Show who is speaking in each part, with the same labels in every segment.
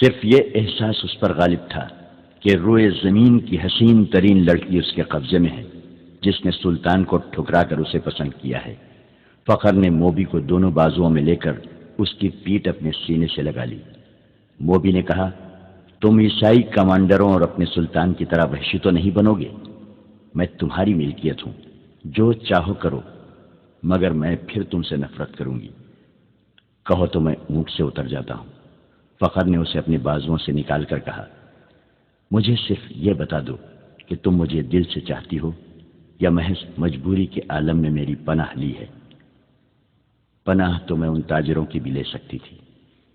Speaker 1: صرف یہ احساس اس پر غالب تھا کہ روئے زمین کی حسین ترین لڑکی اس کے قبضے میں ہے، جس نے سلطان کو ٹھکرا کر اسے پسند کیا ہے۔ فخر نے موبی کو دونوں بازوؤں میں لے کر اس کی پیٹھ اپنے سینے سے لگا لی۔ موبی نے کہا، تم عیسائی کمانڈروں اور اپنے سلطان کی طرح وحشی تو نہیں بنو گے؟ میں تمہاری ملکیت ہوں، جو چاہو کرو، مگر میں پھر تم سے نفرت کروں گی۔ کہو تو میں اونٹ سے اتر جاتا ہوں۔ فخر نے اسے اپنے بازوؤں سے نکال کر کہا، مجھے صرف یہ بتا دو کہ تم مجھے دل سے چاہتی ہو یا محض مجبوری کے عالم میں میری پناہ لی ہے؟ پناہ تو میں ان تاجروں کی بھی لے سکتی تھی،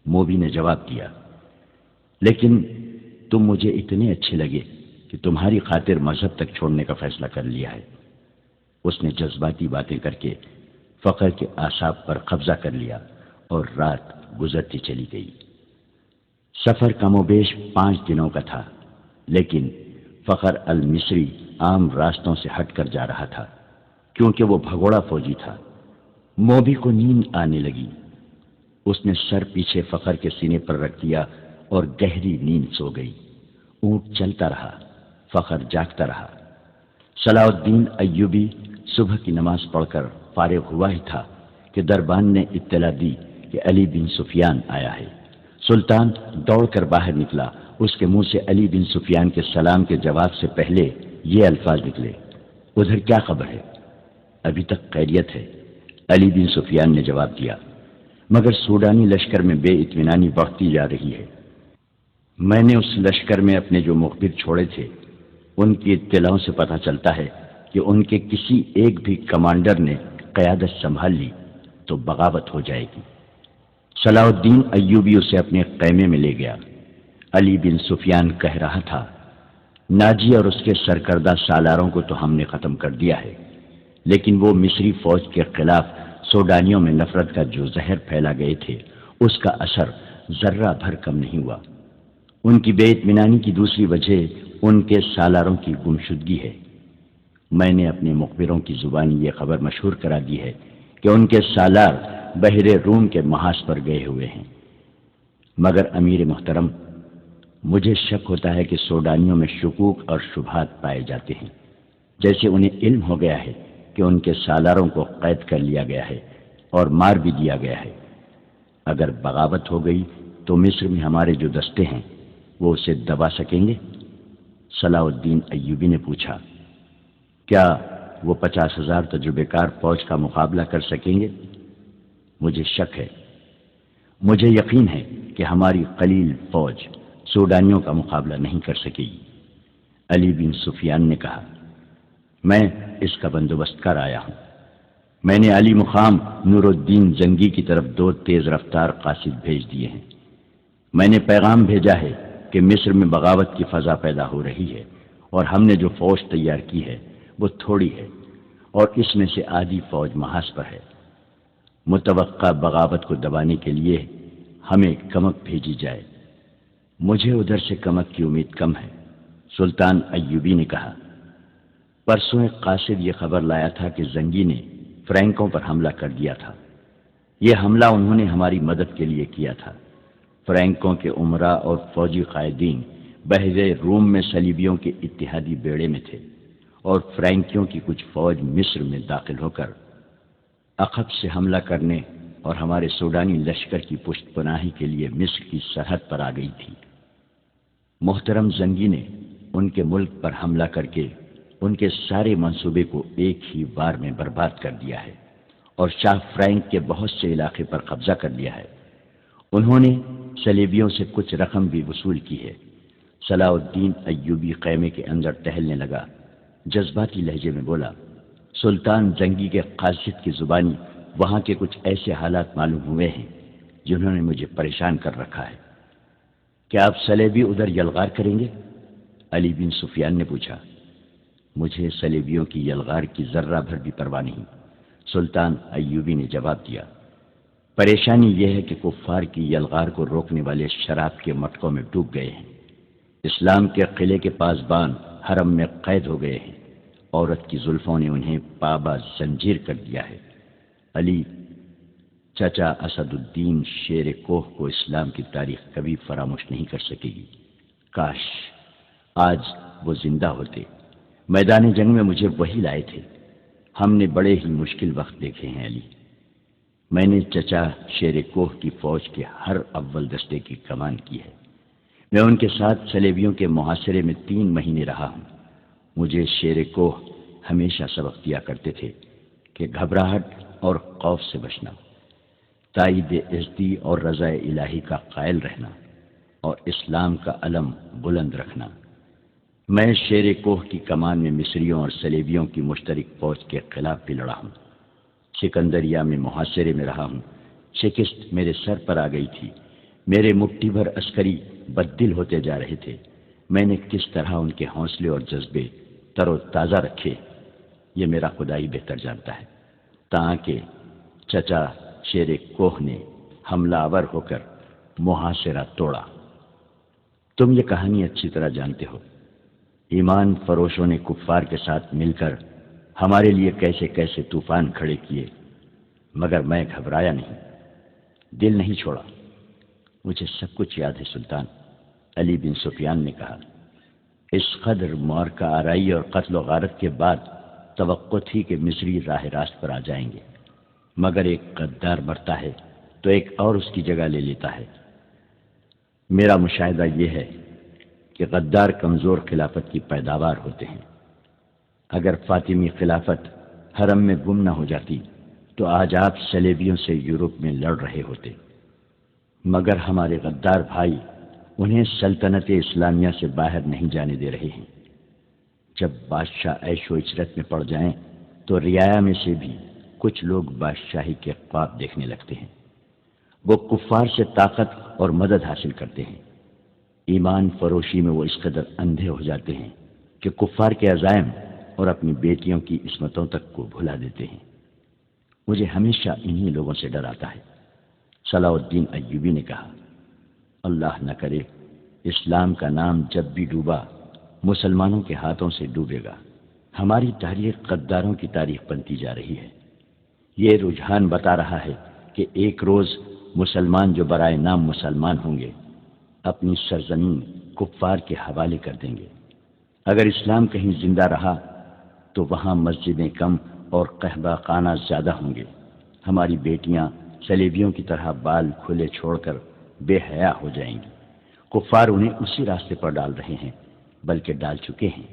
Speaker 1: موبی نے جواب دیا، لیکن تم مجھے اتنے اچھے لگے کہ تمہاری خاطر مذہب تک چھوڑنے کا فیصلہ کر لیا ہے۔ اس نے جذباتی باتیں کر کے فخر کے اعصاب پر قبضہ کر لیا اور رات گزرتی چلی گئی۔ سفر کم و بیش 5 دنوں کا تھا، لیکن فخر المصری عام راستوں سے ہٹ کر جا رہا تھا، کیونکہ وہ بھگوڑا فوجی تھا۔ موبی کو نیند آنے لگی۔ اس نے سر پیچھے فخر کے سینے پر رکھ دیا اور گہری نیند سو گئی۔ اونٹ چلتا رہا، فخر جاگتا رہا۔ صلاح الدین ایوبی صبح کی نماز پڑھ کر فارغ ہوا ہی تھا کہ دربان نے اطلاع دی کہ علی بن سفیان آیا ہے۔ سلطان دوڑ کر باہر نکلا۔ اس کے منہ سے علی بن سفیان کے سلام کے جواب سے پہلے یہ الفاظ نکلے، ادھر کیا خبر ہے؟ ابھی تک خیریت ہے، علی بن سفیان نے جواب دیا، مگر سوڈانی لشکر میں بے اطمینانی بڑھتی جا رہی ہے۔ میں نے اس لشکر میں اپنے جو مخبر چھوڑے تھے، ان کی اطلاعوں سے پتہ چلتا ہے کہ ان کے کسی ایک بھی کمانڈر نے قیادت سنبھال لی تو بغاوت ہو جائے گی۔ صلاح الدین ایوبی اسے اپنے خیمے میں لے گیا۔ علی بن سفیان کہہ رہا تھا، ناجی اور اس کے سرکردہ سالاروں کو تو ہم نے ختم کر دیا ہے، لیکن وہ مصری فوج کے خلاف سوڈانیوں میں نفرت کا جو زہر پھیلا گئے تھے، اس کا اثر ذرہ بھر کم نہیں ہوا۔ ان کی بے اطمینانی کی دوسری وجہ ان کے سالاروں کی گمشدگی ہے۔ میں نے اپنے مخبروں کی زبانی یہ خبر مشہور کرا دی ہے کہ ان کے سالار بحر روم کے محاذ پر گئے ہوئے ہیں، مگر امیر محترم، مجھے شک ہوتا ہے کہ سوڈانیوں میں شکوک اور شبہات پائے جاتے ہیں، جیسے انہیں علم ہو گیا ہے کہ ان کے سالاروں کو قید کر لیا گیا ہے اور مار بھی دیا گیا ہے۔ اگر بغاوت ہو گئی تو مصر میں ہمارے جو دستے ہیں وہ اسے دبا سکیں گے؟ صلاح الدین ایوبی نے پوچھا، کیا وہ 50,000 تجربے کار فوج کا مقابلہ کر سکیں گے؟ مجھے شک ہے۔ مجھے یقین ہے کہ ہماری قلیل فوج سوڈانیوں کا مقابلہ نہیں کر سکے گی۔ علی بن سفیان نے کہا، میں اس کا بندوبست کر آیا ہوں۔ میں نے علی مقام نور الدین زنگی کی طرف 2 تیز رفتار قاصد بھیج دیے ہیں۔ میں نے پیغام بھیجا ہے کہ مصر میں بغاوت کی فضا پیدا ہو رہی ہے اور ہم نے جو فوج تیار کی ہے وہ تھوڑی ہے اور اس میں سے آدھی فوج محاذ پر ہے۔ متوقع بغاوت کو دبانے کے لیے ہمیں کمک بھیجی جائے۔ مجھے ادھر سے کمک کی امید کم ہے۔ سلطان ایوبی نے کہا، پرسوں ایک قاصد یہ خبر لایا تھا کہ زنگی نے فرینکوں پر حملہ کر دیا تھا۔ یہ حملہ انہوں نے ہماری مدد کے لیے کیا تھا۔ فرینکوں کے عمراء اور فوجی قائدین بحر روم میں صلیبیوں کے اتحادی بیڑے میں تھے، اور فرینکیوں کی کچھ فوج مصر میں داخل ہو کر عقب سے حملہ کرنے اور ہمارے سوڈانی لشکر کی پشت پناہی کے لیے مصر کی سرحد پر آ گئی تھی۔ محترم زنگی نے ان کے ملک پر حملہ کر کے ان کے سارے منصوبے کو ایک ہی بار میں برباد کر دیا ہے اور شاہ فرینک کے بہت سے علاقے پر قبضہ کر لیا ہے۔ انہوں نے صلیبیوں سے کچھ رقم بھی وصول کی ہے۔ صلاح الدین ایوبی خیمے کے اندر ٹہلنے لگا، جذباتی لہجے میں بولا، سلطان زنگی کے قاصد کی زبانی وہاں کے کچھ ایسے حالات معلوم ہوئے ہیں جنہوں نے مجھے پریشان کر رکھا ہے۔ کیا آپ صلیبی ادھر یلغار کریں گے؟ علی بن سفیان نے پوچھا۔ مجھے صلیبیوں کی یلغار کی ذرہ بھر بھی پرواہ نہیں، سلطان ایوبی نے جواب دیا۔ پریشانی یہ ہے کہ کفار کی یلغار کو روکنے والے شراب کے مٹکوں میں ڈوب گئے ہیں۔ اسلام کے قلعے کے پاسبان حرم میں قید ہو گئے ہیں۔ عورت کی زلفوں نے انہیں پابا زنجیر کر دیا ہے۔ علی، چچا اسد الدین شیر کوہ کو اسلام کی تاریخ کبھی فراموش نہیں کر سکے گی۔ کاش آج وہ زندہ ہوتے، میدان جنگ میں مجھے وہی لائے تھے۔ ہم نے بڑے ہی مشکل وقت دیکھے ہیں علی۔ میں نے چچا شیر کوہ کی فوج کے ہر اول دستے کی کمان کی ہے۔ میں ان کے ساتھ صلیبیوں کے محاصرے میں 3 مہینے رہا ہوں۔ مجھے شیر کوہ ہمیشہ سبق دیا کرتے تھے کہ گھبراہٹ اور خوف سے بچنا، تائید عزتی اور رضا الہی کا قائل رہنا اور اسلام کا علم بلند رکھنا۔ میں شیر کوہ کی کمان میں مصریوں اور صلیبیوں کی مشترک فوج کے خلاف بھی لڑا ہوں۔ سکندریہ میں محاصرے میں رہا ہوں۔ شکست میرے سر پر آ گئی تھی۔ میرے مٹھی بھر عسکری بددل ہوتے جا رہے تھے۔ میں نے کس طرح ان کے حوصلے اور جذبے تر و تازہ رکھے، یہ میرا خدا ہی بہتر جانتا ہے، تاکہ چچا شیر کوہ نے حملہ آور ہو کر محاصرہ توڑا۔ تم یہ کہانی اچھی طرح جانتے ہو۔ ایمان فروشوں نے کفار کے ساتھ مل کر ہمارے لیے کیسے کیسے طوفان کھڑے کیے، مگر میں گھبرایا نہیں، دل نہیں چھوڑا۔ مجھے سب کچھ یاد ہے سلطان، علی بن سفیان نے کہا۔ اس قدر معرکہ آرائی اور قتل و غارت کے بعد توقع تھی کہ مصری راہ راست پر آ جائیں گے، مگر ایک غدار مرتا ہے تو ایک اور اس کی جگہ لے لیتا ہے۔ میرا مشاہدہ یہ ہے کہ غدار کمزور خلافت کی پیداوار ہوتے ہیں۔ اگر فاطمی خلافت حرم میں گم نہ ہو جاتی تو آج آپ صلیبیوں سے یورپ میں لڑ رہے ہوتے، مگر ہمارے غدار بھائی انہیں سلطنت اسلامیہ سے باہر نہیں جانے دے رہے ہیں۔ جب بادشاہ عیش و عشرت میں پڑ جائیں تو رعایا میں سے بھی کچھ لوگ بادشاہی کے خواب دیکھنے لگتے ہیں۔ وہ کفار سے طاقت اور مدد حاصل کرتے ہیں۔ ایمان فروشی میں وہ اس قدر اندھے ہو جاتے ہیں کہ کفار کے عزائم اور اپنی بیٹیوں کی عصمتوں تک کو بھلا دیتے ہیں۔ مجھے ہمیشہ انہی لوگوں سے ڈر آتا ہے۔ صلاح الدین ایوبی نے کہا، اللہ نہ کرے اسلام کا نام جب بھی ڈوبا مسلمانوں کے ہاتھوں سے ڈوبے گا۔ ہماری تاریخ غداروں کی تاریخ بنتی جا رہی ہے۔ یہ رجحان بتا رہا ہے کہ ایک روز مسلمان جو برائے نام مسلمان ہوں گے اپنی سرزمین کفار کے حوالے کر دیں گے۔ اگر اسلام کہیں زندہ رہا تو وہاں مسجدیں کم اور قہبہ خانہ زیادہ ہوں گے۔ ہماری بیٹیاں صلیبیوں کی طرح بال کھلے چھوڑ کر بے حیا ہو جائیں گی۔ کفار انہیں اسی راستے پر ڈال رہے ہیں، بلکہ ڈال چکے ہیں۔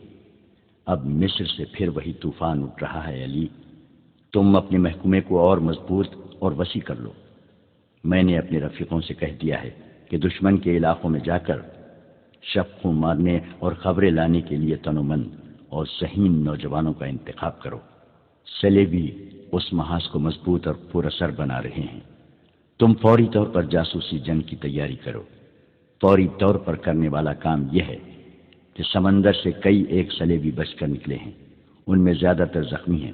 Speaker 1: اب مصر سے پھر وہی طوفان اٹھ رہا ہے علی۔ تم اپنے محکمے کو اور مضبوط اور وسیع کر لو۔ میں نے اپنے رفیقوں سے کہہ دیا ہے کہ دشمن کے علاقوں میں جا کر شبخوں مارنے اور خبریں لانے کے لیے تنومند اور ذہین نوجوانوں کا انتخاب کرو۔ صلیبی اس محاذ کو مضبوط اور پر اثر بنا رہے ہیں۔ تم فوری طور پر جاسوسی جنگ کی تیاری کرو۔ فوری طور پر کرنے والا کام یہ ہے کہ سمندر سے کئی ایک صلیبی بچ کر نکلے ہیں، ان میں زیادہ تر زخمی ہیں،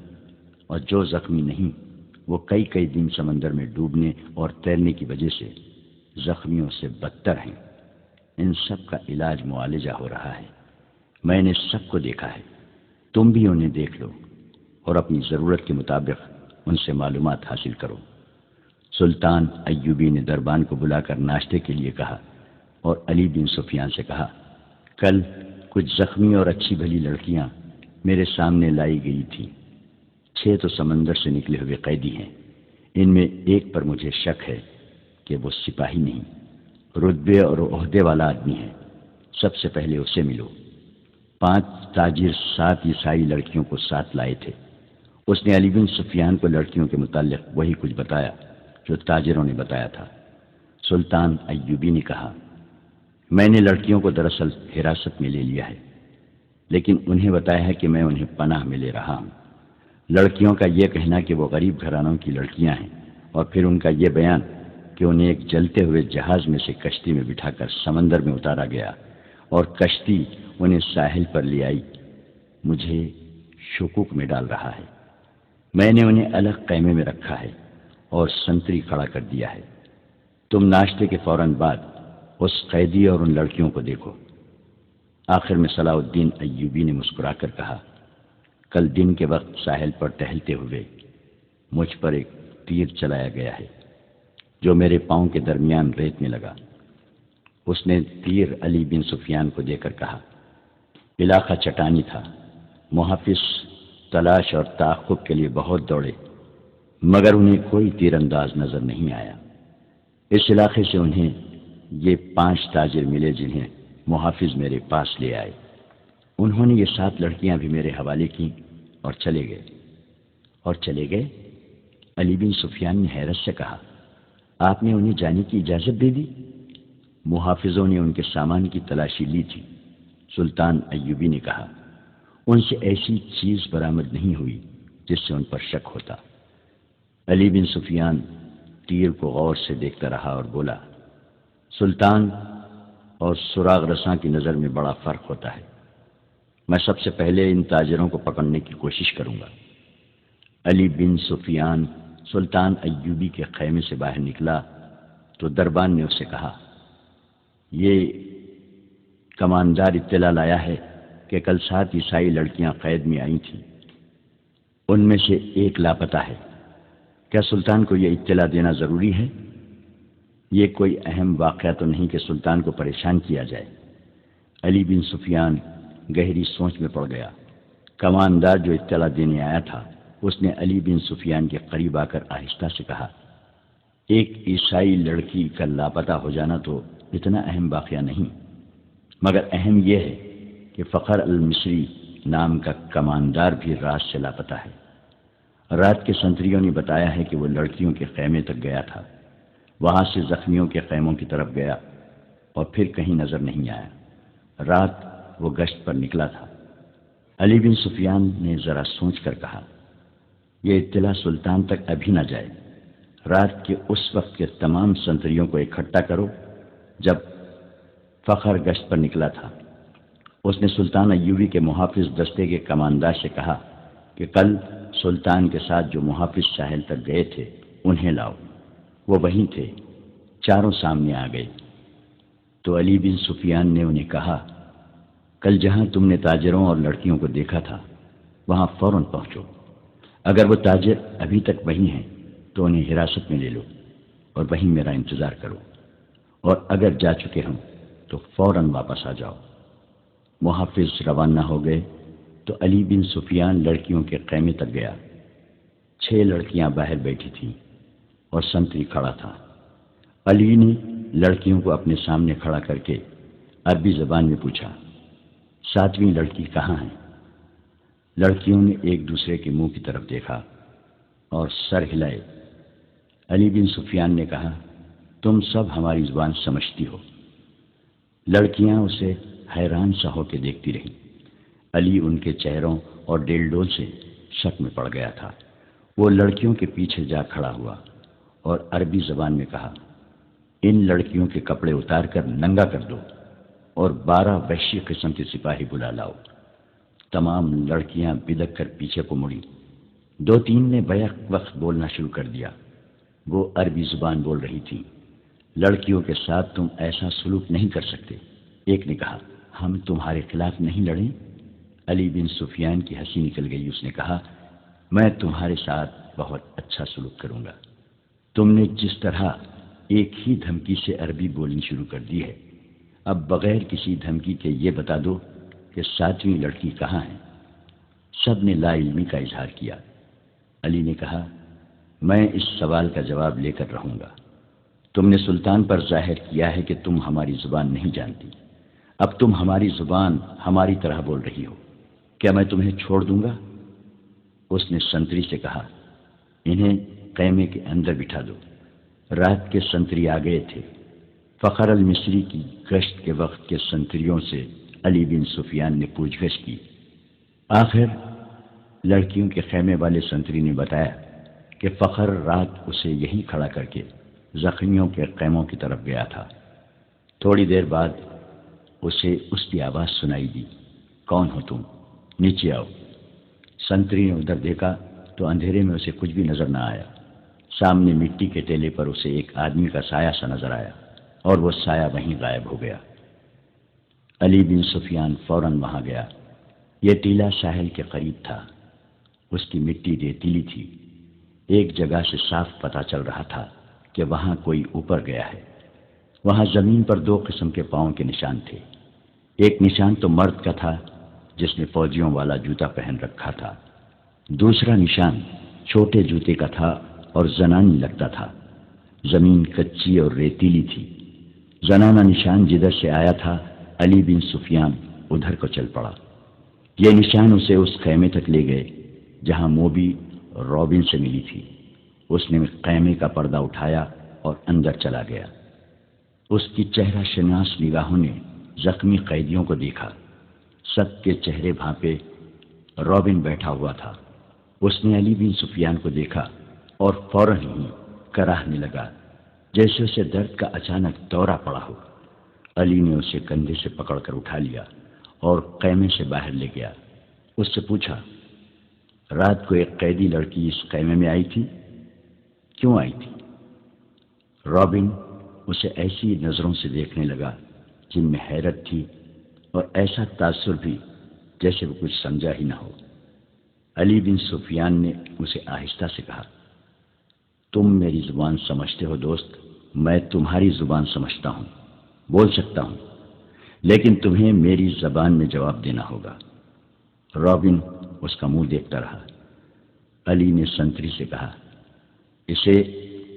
Speaker 1: اور جو زخمی نہیں وہ کئی کئی دن سمندر میں ڈوبنے اور تیرنے کی وجہ سے زخمیوں سے بدتر ہیں۔ ان سب کا علاج معالجہ ہو رہا ہے۔ میں نے سب کو دیکھا ہے، تم بھی انہیں دیکھ لو اور اپنی ضرورت کے مطابق ان سے معلومات حاصل کرو۔ سلطان ایوبی نے دربان کو بلا کر ناشتے کے لیے کہا اور علی بن سفیان سے کہا، کل کچھ زخمی اور اچھی بھلی لڑکیاں میرے سامنے لائی گئی تھیں۔ 6 تو سمندر سے نکلے ہوئے قیدی ہیں۔ ان میں ایک پر مجھے شک ہے کہ وہ سپاہی نہیں، رتبے اور عہدے والا آدمی ہے۔ سب سے پہلے اسے ملو۔ 5 تاجر 7 عیسائی لڑکیوں کو ساتھ لائے تھے۔ اس نے علی بن سفیان کو لڑکیوں کے متعلق وہی کچھ بتایا جو تاجروں نے بتایا تھا۔ سلطان ایوبی نے کہا، میں نے لڑکیوں کو دراصل حراست میں لے لیا ہے، لیکن انہیں بتایا ہے کہ میں انہیں پناہ میں لے رہا ہوں۔ لڑکیوں کا یہ کہنا کہ وہ غریب گھرانوں کی لڑکیاں ہیں، اور پھر ان کا یہ بیان کہ انہیں ایک جلتے ہوئے جہاز میں سے کشتی میں بٹھا کر سمندر میں اتارا گیا اور کشتی انہیں ساحل پر لے آئی، مجھے شکوک میں ڈال رہا ہے۔ میں نے انہیں الگ خیمے میں رکھا ہے اور سنتری کھڑا کر دیا ہے۔ تم ناشتے کے فوراً بعد اس قیدی اور ان لڑکیوں کو دیکھو۔ آخر میں صلاح الدین ایوبی نے مسکرا کر کہا، کل دن کے وقت ساحل پر ٹہلتے ہوئے مجھ پر ایک تیر چلایا گیا ہے۔ جو میرے پاؤں کے درمیان ریت میں لگا۔ اس نے تیر علی بن سفیان کو دے کر کہا، علاقہ چٹانی تھا، محافظ تلاش اور تعاقب کے لیے بہت دوڑے مگر انہیں کوئی تیر انداز نظر نہیں آیا۔ اس علاقے سے انہیں یہ 5 تاجر ملے جنہیں محافظ میرے پاس لے آئے۔ انہوں نے یہ 7 لڑکیاں بھی میرے حوالے کی اور چلے گئے۔ علی بن سفیان نے حیرت سے کہا، آپ نے انہیں جانے کی اجازت دے دی؟ محافظوں نے ان کے سامان کی تلاشی لی تھی۔ سلطان ایوبی نے کہا، ان سے ایسی چیز برآمد نہیں ہوئی جس سے ان پر شک ہوتا۔ علی بن سفیان تیر کو غور سے دیکھتا رہا اور بولا، سلطان اور سراغ رساں کی نظر میں بڑا فرق ہوتا ہے۔ میں سب سے پہلے ان تاجروں کو پکڑنے کی کوشش کروں گا۔ علی بن سفیان سلطان ایوبی کے خیمے سے باہر نکلا تو دربان نے اسے کہا، یہ کماندار اطلاع لایا ہے کہ کل 7 عیسائی لڑکیاں قید میں آئی تھیں، ان میں سے ایک لاپتہ ہے۔ کیا سلطان کو یہ اطلاع دینا ضروری ہے؟ یہ کوئی اہم واقعہ تو نہیں کہ سلطان کو پریشان کیا جائے۔ علی بن سفیان گہری سوچ میں پڑ گیا۔ کماندار جو اطلاع دینے آیا تھا اس نے علی بن سفیان کے قریب آ کر آہستہ سے کہا، ایک عیسائی لڑکی کا لاپتہ ہو جانا تو اتنا اہم واقعہ نہیں، مگر اہم یہ ہے کہ فخر المصری نام کا کماندار بھی رات سے لاپتہ ہے۔ رات کے سنتریوں نے بتایا ہے کہ وہ لڑکیوں کے خیمے تک گیا تھا، وہاں سے زخمیوں کے خیموں کی طرف گیا اور پھر کہیں نظر نہیں آیا۔ رات وہ گشت پر نکلا تھا۔ علی بن سفیان نے ذرا سوچ کر کہا، یہ اطلاع سلطان تک ابھی نہ جائے۔ رات کے اس وقت کے تمام سنتریوں کو اکٹھا کرو جب فخر گشت پر نکلا تھا۔ اس نے سلطان ایوبی کے محافظ دستے کے کماندار سے کہا کہ کل سلطان کے ساتھ جو محافظ ساحل تک گئے تھے انہیں لاؤ۔ وہ وہیں تھے، چاروں سامنے آ گئے۔ تو علی بن سفیان نے انہیں کہا، کل جہاں تم نے تاجروں اور لڑکیوں کو دیکھا تھا وہاں فوراً پہنچو۔ اگر وہ تاجر ابھی تک وہیں ہیں تو انہیں حراست میں لے لو اور وہیں میرا انتظار کرو، اور اگر جا چکے ہوں تو فوراً واپس آ جاؤ۔ محافظ روانہ ہو گئے تو علی بن سفیان لڑکیوں کے خیمے تک گیا۔ 6 لڑکیاں باہر بیٹھی تھیں اور سنتری کھڑا تھا۔ علی نے لڑکیوں کو اپنے سامنے کھڑا کر کے عربی زبان میں پوچھا، 7ویں لڑکی کہاں ہے؟ لڑکیوں نے ایک دوسرے کے منہ کی طرف دیکھا اور سر ہلائے۔ علی بن سفیان نے کہا، تم سب ہماری زبان سمجھتی ہو۔ لڑکیاں اسے حیران سا ہو کے دیکھتی رہیں۔ علی ان کے چہروں اور ڈیل ڈول سے شک میں پڑ گیا تھا۔ وہ لڑکیوں کے پیچھے جا کھڑا ہوا اور عربی زبان میں کہا، ان لڑکیوں کے کپڑے اتار کر ننگا کر دو اور 12 وحشی قسم کے سپاہی بلا لاؤ۔ تمام لڑکیاں بدک کر پیچھے کو مڑی۔ 2-3 نے بیک وقت بولنا شروع کر دیا۔ وہ عربی زبان بول رہی تھی، لڑکیوں کے ساتھ تم ایسا سلوک نہیں کر سکتے۔ ایک نے کہا، ہم تمہارے خلاف نہیں لڑیں۔ علی بن سفیان کی ہنسی نکل گئی۔ اس نے کہا، میں تمہارے ساتھ بہت اچھا سلوک کروں گا۔ تم نے جس طرح ایک ہی دھمکی سے عربی بولنی شروع کر دی ہے، اب بغیر کسی دھمکی کے یہ بتا دو کہ 7ویں لڑکی کہاں ہے۔ سب نے لا علمی کا اظہار کیا۔ علی نے کہا، میں اس سوال کا جواب لے کر رہوں گا۔ تم نے سلطان پر ظاہر کیا ہے کہ تم ہماری زبان نہیں جانتی، اب تم ہماری زبان ہماری طرح بول رہی ہو، کیا میں تمہیں چھوڑ دوں گا؟ اس نے سنتری سے کہا، انہیں خیمے کے اندر بٹھا دو۔ رات کے سنتری آ گئے تھے۔ فخر المصری کی گشت کے وقت کے سنتریوں سے علی بن سفیان نے پوچھ گچھ کی۔ آخر لڑکیوں کے خیمے والے سنتری نے بتایا کہ فخر رات اسے یہیں کھڑا کر کے زخمیوں کے خیموں کی طرف گیا تھا۔ تھوڑی دیر بعد اسے اس کی آواز سنائی دی، کون ہو تم؟ نیچے آؤ۔ سنتری نے ادھر دیکھا تو اندھیرے میں اسے کچھ بھی نظر نہ آیا۔ سامنے مٹی کے ٹیلے پر اسے ایک آدمی کا سایہ سا نظر آیا اور وہ سایہ وہیں غائب ہو گیا۔ علی بن سفیان فوراً وہاں گیا۔ یہ ٹیلہ ساحل کے قریب تھا۔ اس کی مٹی ریتیلی تھی۔ ایک جگہ سے صاف پتہ چل رہا تھا کہ وہاں کوئی اوپر گیا ہے۔ وہاں زمین پر دو قسم کے پاؤں کے نشان تھے۔ ایک نشان تو مرد کا تھا جس نے فوجیوں والا جوتا پہن رکھا تھا، دوسرا نشان چھوٹے جوتے کا تھا اور زنانی لگتا تھا۔ زمین کچی اور ریتیلی تھی۔ زنانہ نشان جدھر سے آیا تھا علی بن سفیان ادھر کو چل پڑا۔ یہ نشان اسے اس خیمے تک لے گئے جہاں موبی رابن سے ملی تھی۔ اس نے خیمے کا پردہ اٹھایا اور اندر چلا گیا۔ اس کی چہرہ شناس نگاہوں نے زخمی قیدیوں کو دیکھا۔ سب کے چہرے بھانپے رابن بیٹھا ہوا تھا۔ اس نے علی بن سفیان کو دیکھا اور فوراً ہی کراہنے لگا جیسے اسے درد کا اچانک دورہ پڑا ہو۔ علی نے اسے کندھے سے پکڑ کر اٹھا لیا اور خیمے سے باہر لے گیا۔ اس سے پوچھا، رات کو ایک قیدی لڑکی اس خیمے میں آئی تھی، کیوں آئی تھی؟ رابن اسے ایسی نظروں سے دیکھنے لگا جن میں حیرت تھی اور ایسا تاثر بھی جیسے وہ کچھ سمجھا ہی نہ ہو۔ علی بن سفیان نے اسے آہستہ سے کہا، تم میری زبان سمجھتے ہو دوست، میں تمہاری زبان سمجھتا ہوں، بول سکتا ہوں، لیکن تمہیں میری زبان میں جواب دینا ہوگا۔ رابن اس کا منہ دیکھتا رہا۔ علی نے سنتری سے کہا، اسے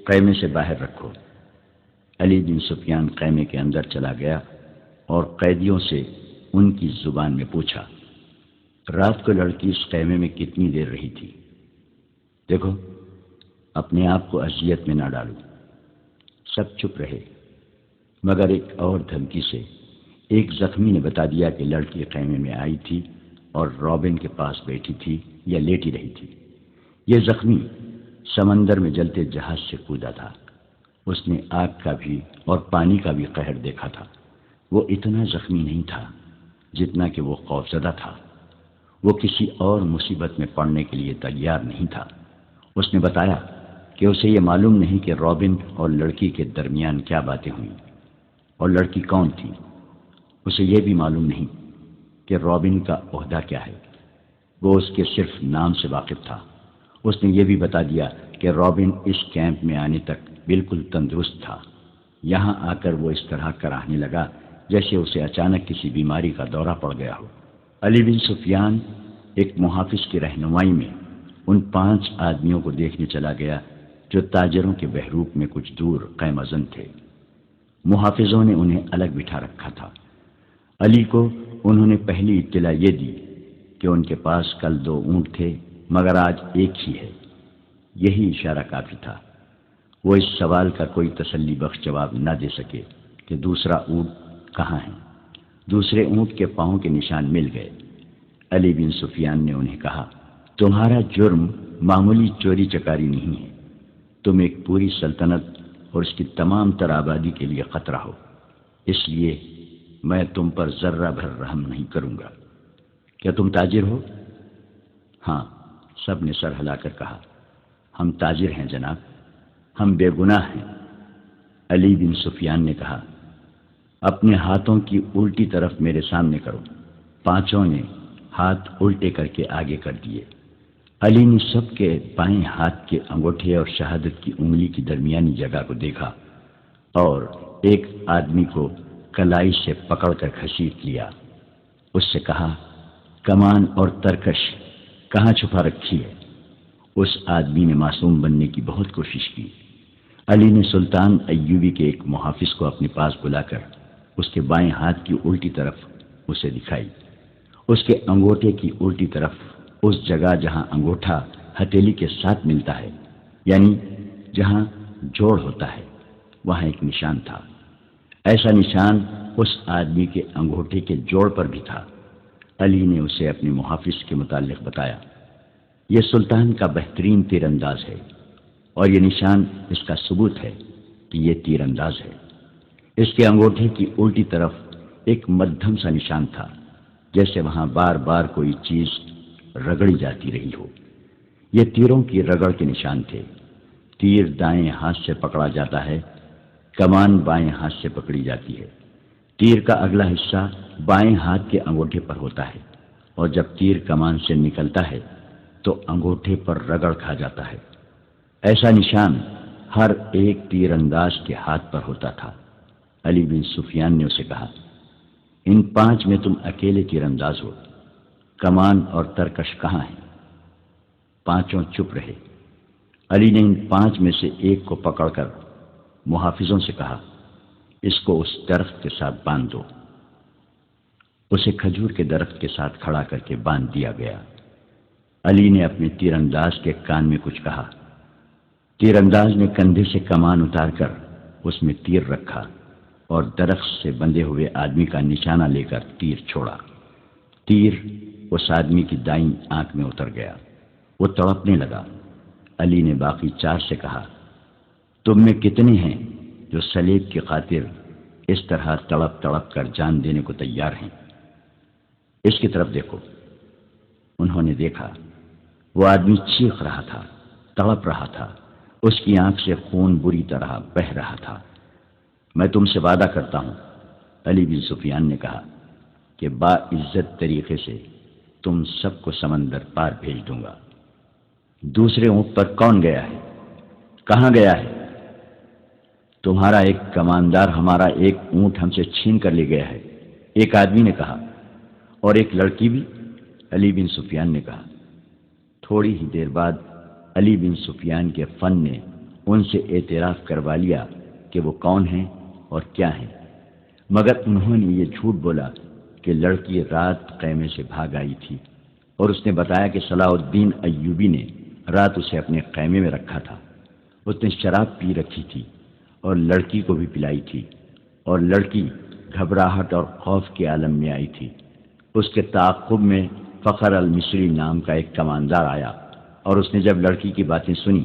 Speaker 1: خیمے سے باہر رکھو۔ علی بن سفیان خیمے کے اندر چلا گیا اور قیدیوں سے ان کی زبان میں پوچھا، رات کو لڑکی اس خیمے میں کتنی دیر رہی تھی؟ دیکھو، اپنے آپ کو اذیت میں نہ ڈالو۔ سب چپ رہے، مگر ایک اور دھمکی سے ایک زخمی نے بتا دیا کہ لڑکی خیمے میں آئی تھی اور رابن کے پاس بیٹھی تھی یا لیٹی رہی تھی۔ یہ زخمی سمندر میں جلتے جہاز سے کودا تھا۔ اس نے آگ کا بھی اور پانی کا بھی قہر دیکھا تھا۔ وہ اتنا زخمی نہیں تھا جتنا کہ وہ خوفزدہ تھا۔ وہ کسی اور مصیبت میں پڑنے کے لیے تیار نہیں تھا۔ اس نے بتایا کہ اسے یہ معلوم نہیں کہ رابن اور لڑکی کے درمیان کیا باتیں ہوئیں اور لڑکی کون تھی۔ اسے یہ بھی معلوم نہیں کہ رابن کا عہدہ کیا ہے۔ وہ اس کے صرف نام سے واقف تھا۔ اس نے یہ بھی بتا دیا کہ رابن اس کیمپ میں آنے تک بالکل تندرست تھا۔ یہاں آ کر وہ اس طرح کراہنے لگا جیسے اسے اچانک کسی بیماری کا دورہ پڑ گیا ہو۔ علی بن سفیان ایک محافظ کی رہنمائی میں ان 5 آدمیوں کو دیکھنے چلا گیا جو تاجروں کے بحروپ میں کچھ دور خیمہ زن تھے۔ محافظوں نے انہیں الگ بٹھا رکھا تھا۔ علی کو انہوں نے پہلی اطلاع یہ دی کہ ان کے پاس کل 2 اونٹ تھے مگر آج ایک ہی ہے۔ یہی اشارہ کافی تھا۔ وہ اس سوال کا کوئی تسلی بخش جواب نہ دے سکے کہ دوسرا اونٹ کہاں ہے۔ دوسرے اونٹ کے پاؤں کے نشان مل گئے۔ علی بن سفیان نے انہیں کہا، تمہارا جرم معمولی چوری چکاری نہیں ہے، تم ایک پوری سلطنت اور اس کی تمام تر آبادی کے لیے خطرہ ہو، اس لیے میں تم پر ذرہ بھر رحم نہیں کروں گا۔ کیا تم تاجر ہو؟ ہاں، سب نے سر ہلا کر کہا، ہم تاجر ہیں جناب، ہم بے گناہ ہیں۔ علی بن سفیان نے کہا، اپنے ہاتھوں کی الٹی طرف میرے سامنے کرو۔ 5 نے ہاتھ الٹے کر کے آگے کر دیے۔ علی نے سب کے بائیں ہاتھ کے انگوٹھے اور شہادت کی انگلی کی درمیانی جگہ کو دیکھا اور ایک آدمی کو کلائی سے پکڑ کر گھسیٹ لیا۔ اس سے کہا، کمان اور ترکش کہاں چھپا رکھی ہے؟ اس آدمی نے معصوم بننے کی بہت کوشش کی۔ علی نے سلطان ایوبی کے ایک محافظ کو اپنے پاس بلا کر اس کے بائیں ہاتھ کی الٹی طرف اسے دکھائی۔ اس کے انگوٹھے کی الٹی طرف اس جگہ جہاں انگوٹھا ہتھیلی کے ساتھ ملتا ہے، یعنی جہاں جوڑ ہوتا ہے، وہاں ایک نشان تھا۔ ایسا نشان اس آدمی کے انگوٹھے کے جوڑ پر بھی تھا۔ علی نے اسے اپنے محافظ کے متعلق بتایا، یہ سلطان کا بہترین تیر انداز ہے اور یہ نشان اس کا ثبوت ہے کہ یہ تیر انداز ہے۔ اس کے انگوٹھے کی الٹی طرف ایک مدھم سا نشان تھا، جیسے وہاں بار بار کوئی چیز رگڑی جاتی رہی ہو۔ یہ تیروں کی رگڑ کے نشان تھے۔ تیر دائیں ہاتھ سے پکڑا جاتا ہے، کمان بائیں ہاتھ سے پکڑی جاتی ہے۔ تیر کا اگلا حصہ بائیں ہاتھ کے انگوٹھے پر ہوتا ہے اور جب تیر کمان سے نکلتا ہے تو انگوٹھے پر رگڑ کھا جاتا ہے۔ ایسا نشان ہر ایک تیر انداز کے ہاتھ پر ہوتا تھا۔ علی بن سفیان نے اسے کہا، ان 5 میں تم اکیلے تیر انداز ہو، کمان اور ترکش کہاں ہیں؟ 5 چپ رہے۔ علی نے ان 5 میں سے ایک کو پکڑ کر محافظوں سے کہا، اس کو اس درخت کے ساتھ باندھ دو۔ اسے کھجور کے درخت کے ساتھ کھڑا کر کے باندھ دیا گیا۔ علی نے اپنے تیر انداز کے کان میں کچھ کہا۔ تیر انداز نے کندھے سے کمان اتار کر اس میں تیر رکھا اور درخت سے بندھے ہوئے آدمی کا نشانہ لے کر تیر چھوڑا۔ تیر اس آدمی کی دائیں آنکھ میں اتر گیا، وہ تڑپنے لگا۔ علی نے باقی 4 سے کہا، تم میں کتنے ہیں جو سلیب کی خاطر اس طرح تڑپ تڑپ کر جان دینے کو تیار ہیں؟ اس کی طرف دیکھو۔ انہوں نے دیکھا، وہ آدمی چیخ رہا تھا، تڑپ رہا تھا، اس کی آنکھ سے خون بری طرح بہہ رہا تھا۔ میں تم سے وعدہ کرتا ہوں، علی بن سفیان نے کہا، کہ باعزت طریقے سے تم سب کو سمندر پار بھیج دوں گا۔ دوسرے اونٹ پر کون گیا ہے؟ کہاں گیا ہے؟ تمہارا ایک کماندار ہمارا ایک اونٹ ہم سے چھین کر لے گیا ہے، ایک آدمی نے کہا۔ اور ایک لڑکی بھی؟ علی بن سفیان نے کہا۔ تھوڑی ہی دیر بعد علی بن سفیان کے فن نے ان سے اعتراف کروا لیا کہ وہ کون ہیں اور کیا ہیں، مگر انہوں نے یہ جھوٹ بولا کہ لڑکی رات خیمے سے بھاگ آئی تھی، اور اس نے بتایا کہ صلاح الدین ایوبی نے رات اسے اپنے خیمے میں رکھا تھا۔ اس نے شراب پی رکھی تھی اور لڑکی کو بھی پلائی تھی، اور لڑکی گھبراہٹ اور خوف کے عالم میں آئی تھی۔ اس کے تعاقب میں فخر المصری نام کا ایک کماندار آیا، اور اس نے جب لڑکی کی باتیں سنی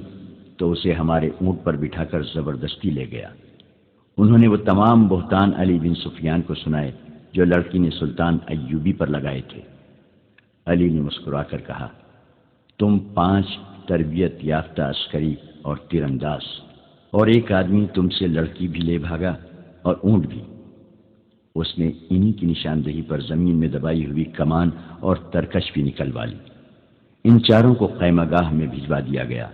Speaker 1: تو اسے ہمارے اونٹ پر بٹھا کر زبردستی لے گیا۔ انہوں نے وہ تمام بہتان علی بن سفیان کو سنائے جو لڑکی نے سلطان ایوبی پر لگائے تھے۔ علی نے مسکرا کر کہا، تم 5 تربیت یافتہ عسکری اور تیر انداز، اور ایک آدمی تم سے لڑکی بھی لے بھاگا اور اونٹ بھی۔ اس نے انہی کی نشاندہی پر زمین میں دبائی ہوئی کمان اور ترکش بھی نکلوا لی۔ ان 4 کو خیمہ گاہ میں بھجوا دیا گیا۔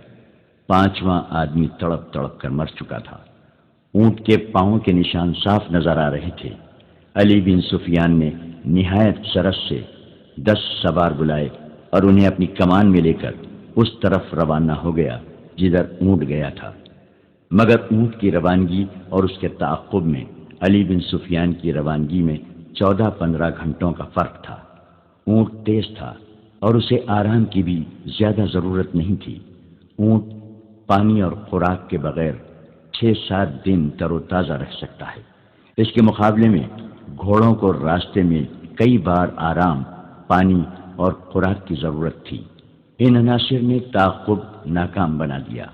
Speaker 1: 5واں آدمی تڑپ تڑپ کر مر چکا تھا۔ اونٹ کے پاؤں کے نشان صاف نظر آ رہے تھے۔ علی بن سفیان نے نہایت شرف سے 10 سوار بلائے اور انہیں اپنی کمان میں لے کر اس طرف روانہ ہو گیا جدھر اونٹ گیا تھا، مگر اونٹ کی روانگی اور اس کے تعاقب میں علی بن سفیان کی روانگی میں 14-15 گھنٹوں کا فرق تھا۔ اونٹ تیز تھا اور اسے آرام کی بھی زیادہ ضرورت نہیں تھی۔ اونٹ پانی اور خوراک کے بغیر 6-7 دن تر و تازہ رہ سکتا ہے۔ اس کے مقابلے میں گھوڑوں کو راستے میں کئی بار آرام، پانی اور خوراک کی ضرورت تھی۔ ان عناصر نے تعاقب ناکام بنا دیا۔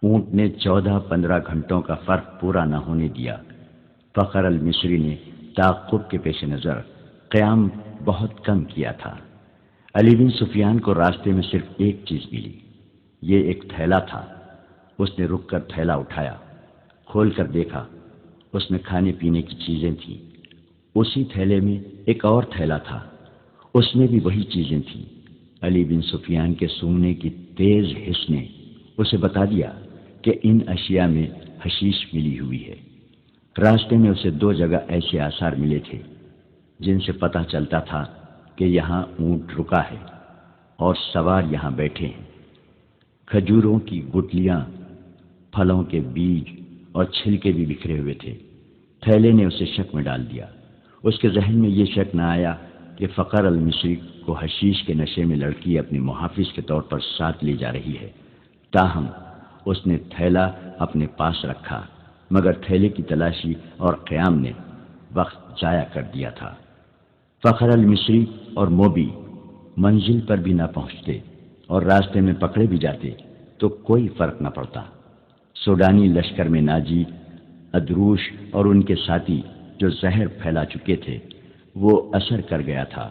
Speaker 1: اونٹ نے 14-15 گھنٹوں کا فرق پورا نہ ہونے دیا۔ فخر المصری نے تعاقب کے پیش نظر قیام بہت کم کیا تھا۔ علی بن سفیان کو راستے میں صرف ایک چیز ملی، یہ ایک تھیلا تھا۔ اس نے رک کر تھیلا اٹھایا، کھول کر دیکھا، اس میں کھانے پینے کی چیزیں تھیں۔ اسی تھیلے میں ایک اور تھیلا تھا، اس میں بھی وہی چیزیں تھیں۔ علی بن سفیان کے سونگنے کی تیز حس نے اسے بتا دیا کہ ان اشیاء میں حشیش ملی ہوئی ہے۔ راستے میں اسے 2 جگہ ایسے آثار ملے تھے جن سے پتہ چلتا تھا کہ یہاں اونٹ رکا ہے اور سوار یہاں بیٹھے ہیں۔ کھجوروں کی گٹلیاں، پھلوں کے بیج اور چھلکے بھی بکھرے ہوئے تھے۔ تھیلے نے اسے شک میں ڈال دیا۔ اس کے ذہن میں یہ شک نہ آیا کہ فخر المصری کو حشیش کے نشے میں لڑکی اپنے محافظ کے طور پر ساتھ لے جا رہی ہے۔ تاہم اس نے تھیلا اپنے پاس رکھا، مگر تھیلے کی تلاشی اور قیام نے وقت ضائع کر دیا تھا۔ فخر المصری اور موبی منزل پر بھی نہ پہنچتے اور راستے میں پکڑے بھی جاتے تو کوئی فرق نہ پڑتا۔ سوڈانی لشکر میں ناجی، ادروش اور ان کے ساتھی جو زہر پھیلا چکے تھے وہ اثر کر گیا تھا۔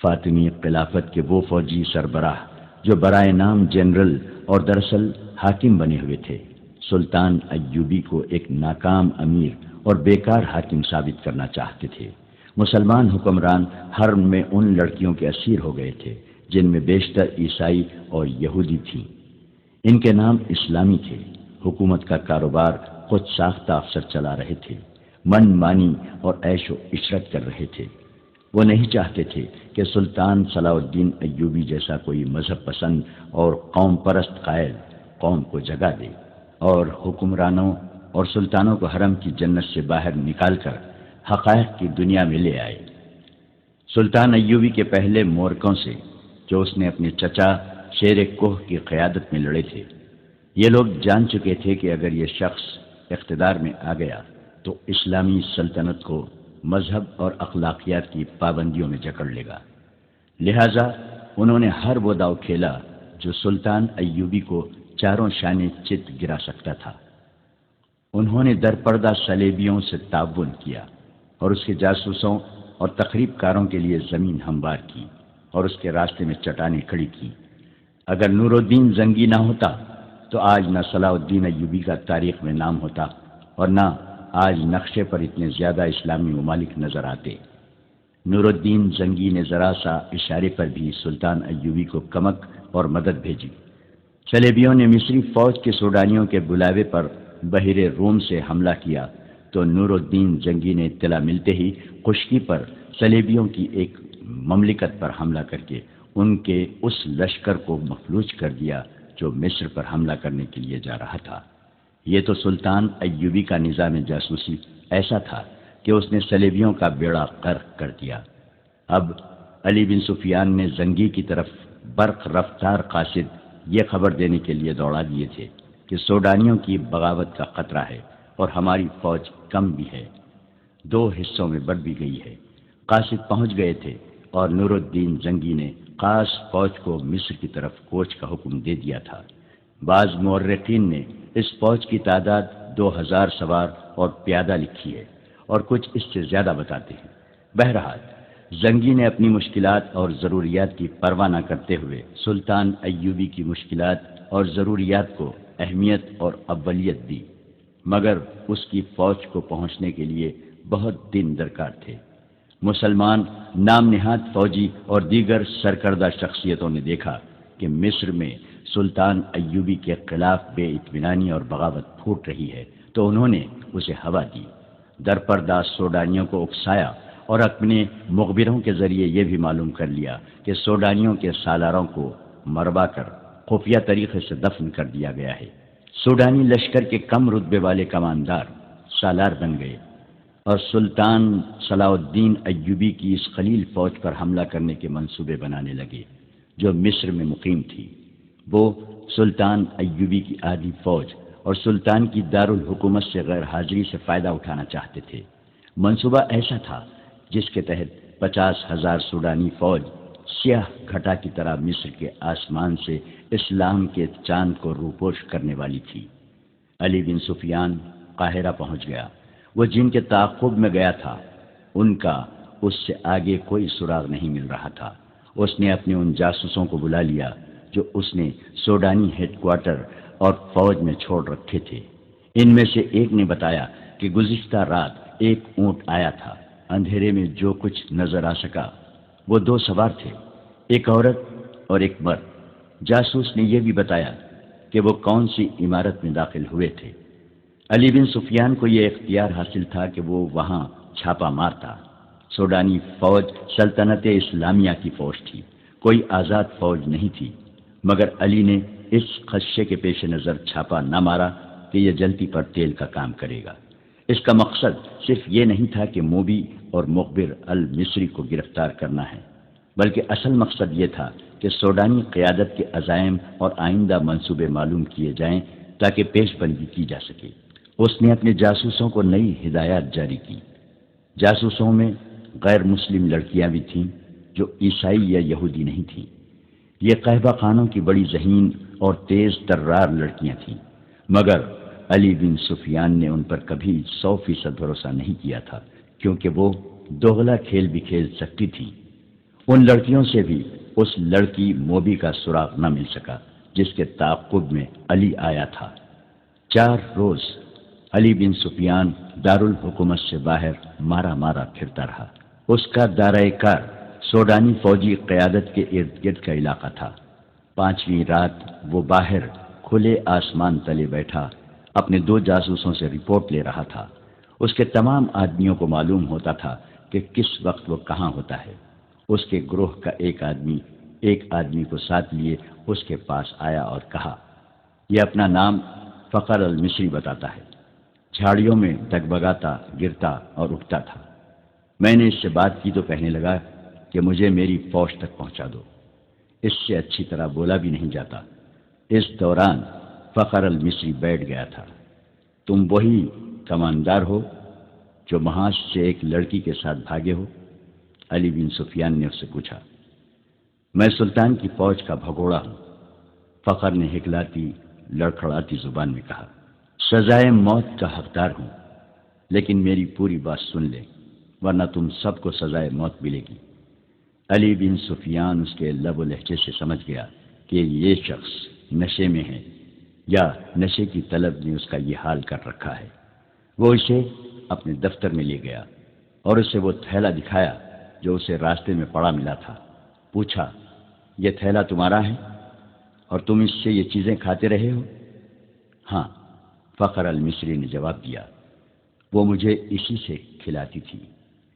Speaker 1: فاطمی خلافت کے وہ فوجی سربراہ جو برائے نام جنرل اور دراصل حاکم بنے ہوئے تھے، سلطان ایوبی کو ایک ناکام امیر اور بیکار حاکم ثابت کرنا چاہتے تھے۔ مسلمان حکمران حرم میں ان لڑکیوں کے اسیر ہو گئے تھے جن میں بیشتر عیسائی اور یہودی تھیں۔ ان کے نام اسلامی تھے حکومت کا کاروبار خود ساختہ افسر چلا رہے تھے، من مانی اور عیش و عشرت کر رہے تھے۔ وہ نہیں چاہتے تھے کہ سلطان صلاح الدین ایوبی جیسا کوئی مذہب پسند اور قوم پرست قائل قوم کو جگا دے اور حکمرانوں اور سلطانوں کو حرم کی جنت سے باہر نکال کر حقائق کی دنیا میں لے آئے۔ سلطان ایوبی کے پہلے مورکوں سے جو اس نے اپنے چچا شیر کوہ کی قیادت میں لڑے تھے، یہ لوگ جان چکے تھے کہ اگر یہ شخص اقتدار میں آ گیا تو اسلامی سلطنت کو مذہب اور اخلاقیات کی پابندیوں میں جکڑ لے گا، لہذا انہوں نے ہر وہ داؤ کھیلا جو سلطان ایوبی کو چاروں شانے چت گرا سکتا تھا۔ انہوں نے درپردہ صلیبیوں سے تعاون کیا اور اس کے جاسوسوں اور تخریب کاروں کے لیے زمین ہموار کی اور اس کے راستے میں چٹانیں کھڑی کی۔ اگر نور الدین زنگی نہ ہوتا تو آج نہ صلاح الدین ایوبی کا تاریخ میں نام ہوتا اور نہ آج نقشے پر اتنے زیادہ اسلامی ممالک نظر آتے۔ نور الدین زنگی نے ذرا سا اشارے پر بھی سلطان ایوبی کو کمک اور مدد بھیجی۔ صلیبیوں نے مصری فوج کے سوڈانیوں کے بلاوے پر بحر روم سے حملہ کیا تو نور الدین زنگی نے اطلاع ملتے ہی خشکی پر صلیبیوں کی ایک مملکت پر حملہ کر کے ان کے اس لشکر کو مفلوج کر دیا جو مصر پر حملہ کرنے کے لیے جا رہا تھا۔ یہ تو سلطان ایوبی کا نظام جاسوسی ایسا تھا کہ اس نے صلیبیوں کا بیڑا غرق کر دیا۔ اب علی بن سفیان نے زنگی کی طرف برق رفتار قاصد یہ خبر دینے کے لیے دوڑا دیے تھے کہ سوڈانیوں کی بغاوت کا خطرہ ہے اور ہماری فوج کم بھی ہے، 2 حصوں میں بٹ بھی گئی ہے۔ قاصد پہنچ گئے تھے اور نور الدین زنگی نے خاص فوج کو مصر کی طرف کوچ کا حکم دے دیا تھا۔ بعض مورخین نے اس فوج کی تعداد 2000 سوار اور پیادہ لکھی ہے اور کچھ اس سے زیادہ بتاتے ہیں۔ بہرحال زنگی نے اپنی مشکلات اور ضروریات کی پرواہ نہ کرتے ہوئے سلطان ایوبی کی مشکلات اور ضروریات کو اہمیت اور اولیت دی، مگر اس کی فوج کو پہنچنے کے لیے بہت دن درکار تھے۔ مسلمان نام نہاد فوجی اور دیگر سرکردہ شخصیتوں نے دیکھا کہ مصر میں سلطان ایوبی کے خلاف بے اطمینانی اور بغاوت پھوٹ رہی ہے تو انہوں نے اسے ہوا دی، درپردہ سوڈانیوں کو اکسایا اور اپنے مخبروں کے ذریعے یہ بھی معلوم کر لیا کہ سوڈانیوں کے سالاروں کو مروا کر خفیہ طریقے سے دفن کر دیا گیا ہے۔ سوڈانی لشکر کے کم رتبے والے کماندار سالار بن گئے اور سلطان صلاح الدین ایوبی کی اس خلیل فوج پر حملہ کرنے کے منصوبے بنانے لگے جو مصر میں مقیم تھی۔ وہ سلطان ایوبی کی آدھی فوج اور سلطان کی دارالحکومت سے غیر حاضری سے فائدہ اٹھانا چاہتے تھے۔ منصوبہ ایسا تھا جس کے تحت 50,000 سوڈانی فوج سیاہ گھٹا کی طرح مصر کے آسمان سے اسلام کے چاند کو روپوش کرنے والی تھی۔ علی بن سفیان قاہرہ پہنچ گیا۔ وہ جن کے تعاقب میں گیا تھا ان کا اس سے آگے کوئی سراغ نہیں مل رہا تھا۔ اس نے اپنے ان جاسوسوں کو بلا لیا جو اس نے سوڈانی ہیڈ کوارٹر اور فوج میں چھوڑ رکھے تھے۔ ان میں سے ایک نے بتایا کہ گزشتہ رات ایک اونٹ آیا تھا، اندھیرے میں جو کچھ نظر آ سکا وہ 2 سوار تھے، ایک عورت اور ایک مرد۔ جاسوس نے یہ بھی بتایا کہ وہ کون سی عمارت میں داخل ہوئے تھے۔ علی بن سفیان کو یہ اختیار حاصل تھا کہ وہ وہاں چھاپا مارتا۔ سوڈانی فوج سلطنت اسلامیہ کی فوج تھی، کوئی آزاد فوج نہیں تھی، مگر علی نے اس خدشے کے پیش نظر چھاپا نہ مارا کہ یہ جلتی پر تیل کا کام کرے گا۔ اس کا مقصد صرف یہ نہیں تھا کہ موبی اور مخبر المصری کو گرفتار کرنا ہے، بلکہ اصل مقصد یہ تھا کہ سوڈانی قیادت کے عزائم اور آئندہ منصوبے معلوم کیے جائیں تاکہ پیش بندی کی جا سکے۔ اس نے اپنے جاسوسوں کو نئی ہدایات جاری کی۔ جاسوسوں میں غیر مسلم لڑکیاں بھی تھیں جو عیسائی یا یہودی نہیں تھیں۔ یہ قہبہ خانوں کی بڑی ذہین اور تیز ترار لڑکیاں تھیں، مگر علی بن سفیان نے ان پر کبھی 100% بھروسہ نہیں کیا تھا، کیونکہ وہ دوغلا کھیل بھی کھیل سکتی تھی۔ ان لڑکیوں سے بھی اس لڑکی موبی کا سراغ نہ مل سکا جس کے تعاقب میں علی آیا تھا۔ 4 روز علی بن سفیان دارالحکومت سے باہر مارا مارا پھرتا رہا۔ اس کا دائرہ کار سوڈانی فوجی قیادت کے ارد گرد کا علاقہ تھا۔ 5ویں رات وہ باہر کھلے آسمان تلے بیٹھا اپنے 2 جاسوسوں سے رپورٹ لے رہا تھا۔ اس کے تمام آدمیوں کو معلوم ہوتا تھا کہ کس وقت وہ کہاں ہوتا ہے۔ اس کے گروہ کا ایک آدمی کو ساتھ لیے اس کے پاس آیا اور کہا، یہ اپنا نام فخر المصری بتاتا ہے، جھاڑیوں میں ڈگبگاتا، گرتا اور اٹھتا تھا۔ میں نے اس سے بات کی تو کہنے لگا کہ مجھے میری فوج تک پہنچا دو، اس سے اچھی طرح بولا بھی نہیں جاتا۔ اس دوران فخر المصری بیٹھ گیا تھا۔ تم وہی کماندار ہو جو محاذ سے ایک لڑکی کے ساتھ بھاگے ہو؟ علی بن سفیان نے اس سے پوچھا۔ میں سلطان کی فوج کا بھگوڑا ہوں، فخر نے ہکلاتی لڑکھڑاتی زبان میں کہا۔ سزائے موت کا حقدار ہوں، لیکن میری پوری بات سن لے ورنہ تم سب کو سزائے موت ملے گی۔ علی بن سفیان اس کے لب و لہجے سے سمجھ گیا کہ یہ شخص نشے میں ہے یا نشے کی طلب نے اس کا یہ حال کر رکھا ہے۔ وہ اسے اپنے دفتر میں لے گیا اور اسے وہ تھیلا دکھایا جو اسے راستے میں پڑا ملا تھا۔ پوچھا، یہ تھیلا تمہارا ہے اور تم اس سے یہ چیزیں کھاتے رہے ہو؟ ہاں، فخر المصری نے جواب دیا، وہ مجھے اسی سے کھلاتی تھی۔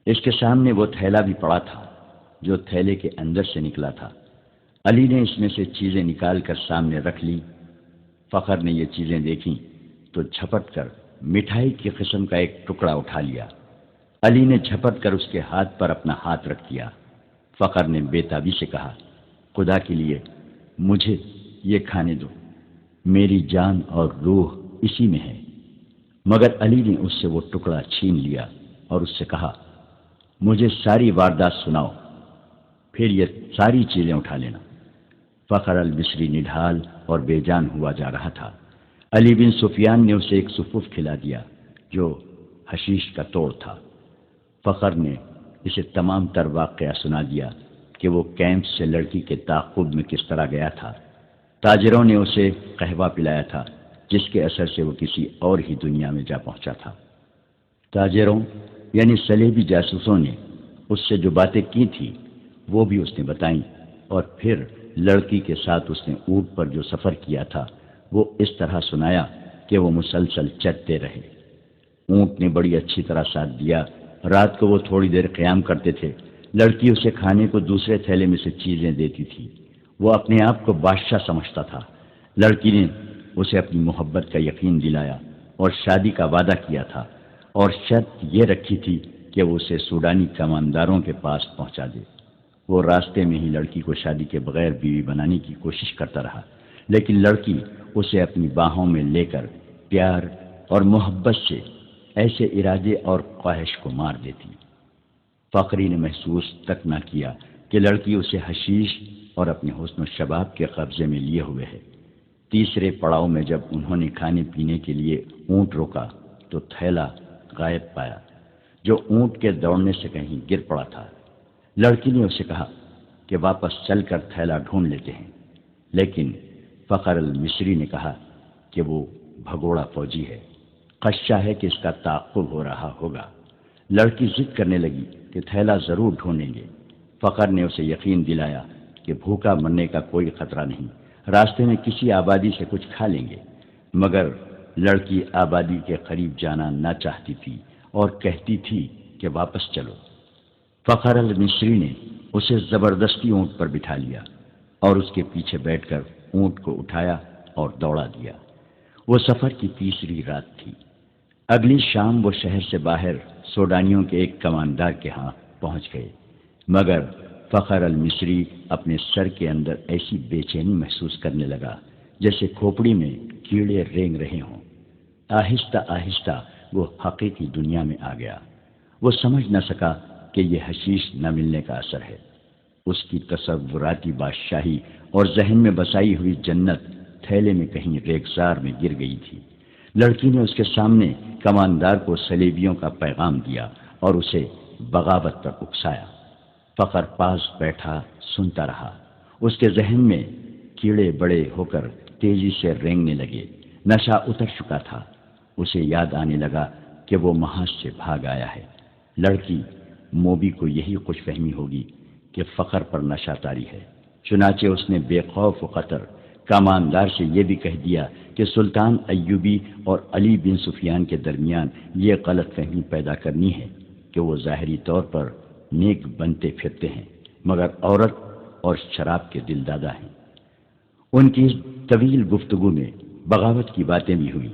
Speaker 1: اس کے سامنے وہ تھیلا بھی پڑا تھا جو تھیلے کے اندر سے نکلا تھا۔ علی نے اس میں سے چیزیں نکال کر سامنے رکھ لی۔ فخر نے یہ چیزیں دیکھیں تو جھپٹ کر مٹھائی کی قسم کا ایک ٹکڑا اٹھا لیا۔ علی نے جھپٹ کر اس کے ہاتھ پر اپنا ہاتھ رکھ دیا۔ فخر نے بے تابی سے کہا، خدا کے لیے مجھے یہ کھانے دو، میری جان اور روح اسی میں ہے۔ مگر علی نے اس سے وہ ٹکڑا چھین لیا اور اس سے کہا، مجھے ساری واردات سناؤ، پھر یہ ساری چیزیں اٹھا لینا۔ فخر المصری نڈھال اور بے جان ہوا جا رہا تھا۔ علی بن سفیان نے اسے ایک سفف کھلا دیا جو حشیش کا توڑ تھا۔ فخر نے اسے تمام تر واقعہ سنا دیا کہ وہ کیمپ سے لڑکی کے تعاقب میں کس طرح گیا تھا۔ تاجروں نے اسے قہوہ پلایا تھا جس کے اثر سے وہ کسی اور ہی دنیا میں جا پہنچا تھا۔ تاجروں یعنی صلیبی جاسوسوں نے اس سے جو باتیں کی تھی وہ بھی اس نے بتائیں، اور پھر لڑکی کے ساتھ اس نے اونٹ پر جو سفر کیا تھا وہ اس طرح سنایا کہ وہ مسلسل چلتے رہے۔ اونٹ نے بڑی اچھی طرح ساتھ دیا۔ رات کو وہ تھوڑی دیر قیام کرتے تھے۔ لڑکی اسے کھانے کو دوسرے تھیلے میں سے چیزیں دیتی تھی۔ وہ اپنے آپ کو بادشاہ سمجھتا تھا۔ لڑکی نے اسے اپنی محبت کا یقین دلایا اور شادی کا وعدہ کیا تھا، اور شرط یہ رکھی تھی کہ وہ اسے سوڈانی کمانداروں کے پاس پہنچا دے۔ وہ راستے میں ہی لڑکی کو شادی کے بغیر بیوی بنانے کی کوشش کرتا رہا، لیکن لڑکی اسے اپنی باہوں میں لے کر پیار اور محبت سے ایسے ارادے اور خواہش کو مار دیتی۔ فخری نے محسوس تک نہ کیا کہ لڑکی اسے حشیش اور اپنے حسن و شباب کے قبضے میں لیے ہوئے ہے۔ تیسرے پڑاؤ میں جب انہوں نے کھانے پینے کے لیے اونٹ روکا تو تھیلا غائب پایا جو اونٹ کے دوڑنے سے کہیں گر پڑا تھا۔ لڑکی نے اسے کہا کہ واپس چل کر تھیلا ڈھونڈ لیتے ہیں، لیکن فخر المصری نے کہا کہ وہ بھگوڑا فوجی ہے، خدشہ ہے کہ اس کا تعاقب ہو رہا ہوگا۔ لڑکی ضد کرنے لگی کہ تھیلا ضرور ڈھونڈیں گے۔ فخر نے اسے یقین دلایا کہ بھوکا مرنے کا کوئی خطرہ نہیں، راستے میں کسی آبادی سے کچھ کھا لیں گے۔ مگر لڑکی آبادی کے قریب جانا نہ چاہتی تھی اور کہتی تھی کہ واپس چلو۔ فخر المصری نے اسے زبردستی اونٹ پر بٹھا لیا اور اس کے پیچھے بیٹھ کر اونٹ کو اٹھایا اور دوڑا دیا۔ وہ سفر کی تیسری رات تھی۔ اگلی شام وہ شہر سے باہر سوڈانیوں کے ایک کماندار کے ہاں پہنچ گئے، مگر فخر المصری اپنے سر کے اندر ایسی بے چینی محسوس کرنے لگا جیسے کھوپڑی میں کیڑے رینگ رہے ہوں۔ آہستہ آہستہ وہ حقیقی دنیا میں آ گیا۔ وہ سمجھ نہ سکا کہ یہ حشیش نہ ملنے کا اثر ہے۔ اس کی تصوراتی بادشاہی اور ذہن میں بسائی ہوئی جنت تھیلے میں کہیں ریگزار میں گر گئی تھی۔ لڑکی نے اس کے سامنے کماندار کو صلیبیوں کا پیغام دیا اور اسے بغاوت پر اکسایا۔ فخر پاس بیٹھا سنتا رہا۔ اس کے ذہن میں کیڑے بڑے ہو کر تیزی سے رینگنے لگے۔ نشہ اتر چکا تھا۔ اسے یاد آنے لگا کہ وہ محاذ سے بھاگ آیا ہے۔ لڑکی موبی کو یہی خوش فہمی ہوگی کہ فخر پر نشہ طاری ہے، چنانچہ اس نے بے خوف و خطر کماندار سے یہ بھی کہہ دیا کہ سلطان ایوبی اور علی بن سفیان کے درمیان یہ غلط فہمی پیدا کرنی ہے کہ وہ ظاہری طور پر نیک بنتے پھرتے ہیں مگر عورت اور شراب کے دل دادا ہیں۔ ان کی اس طویل گفتگو میں بغاوت کی باتیں بھی ہوئیں۔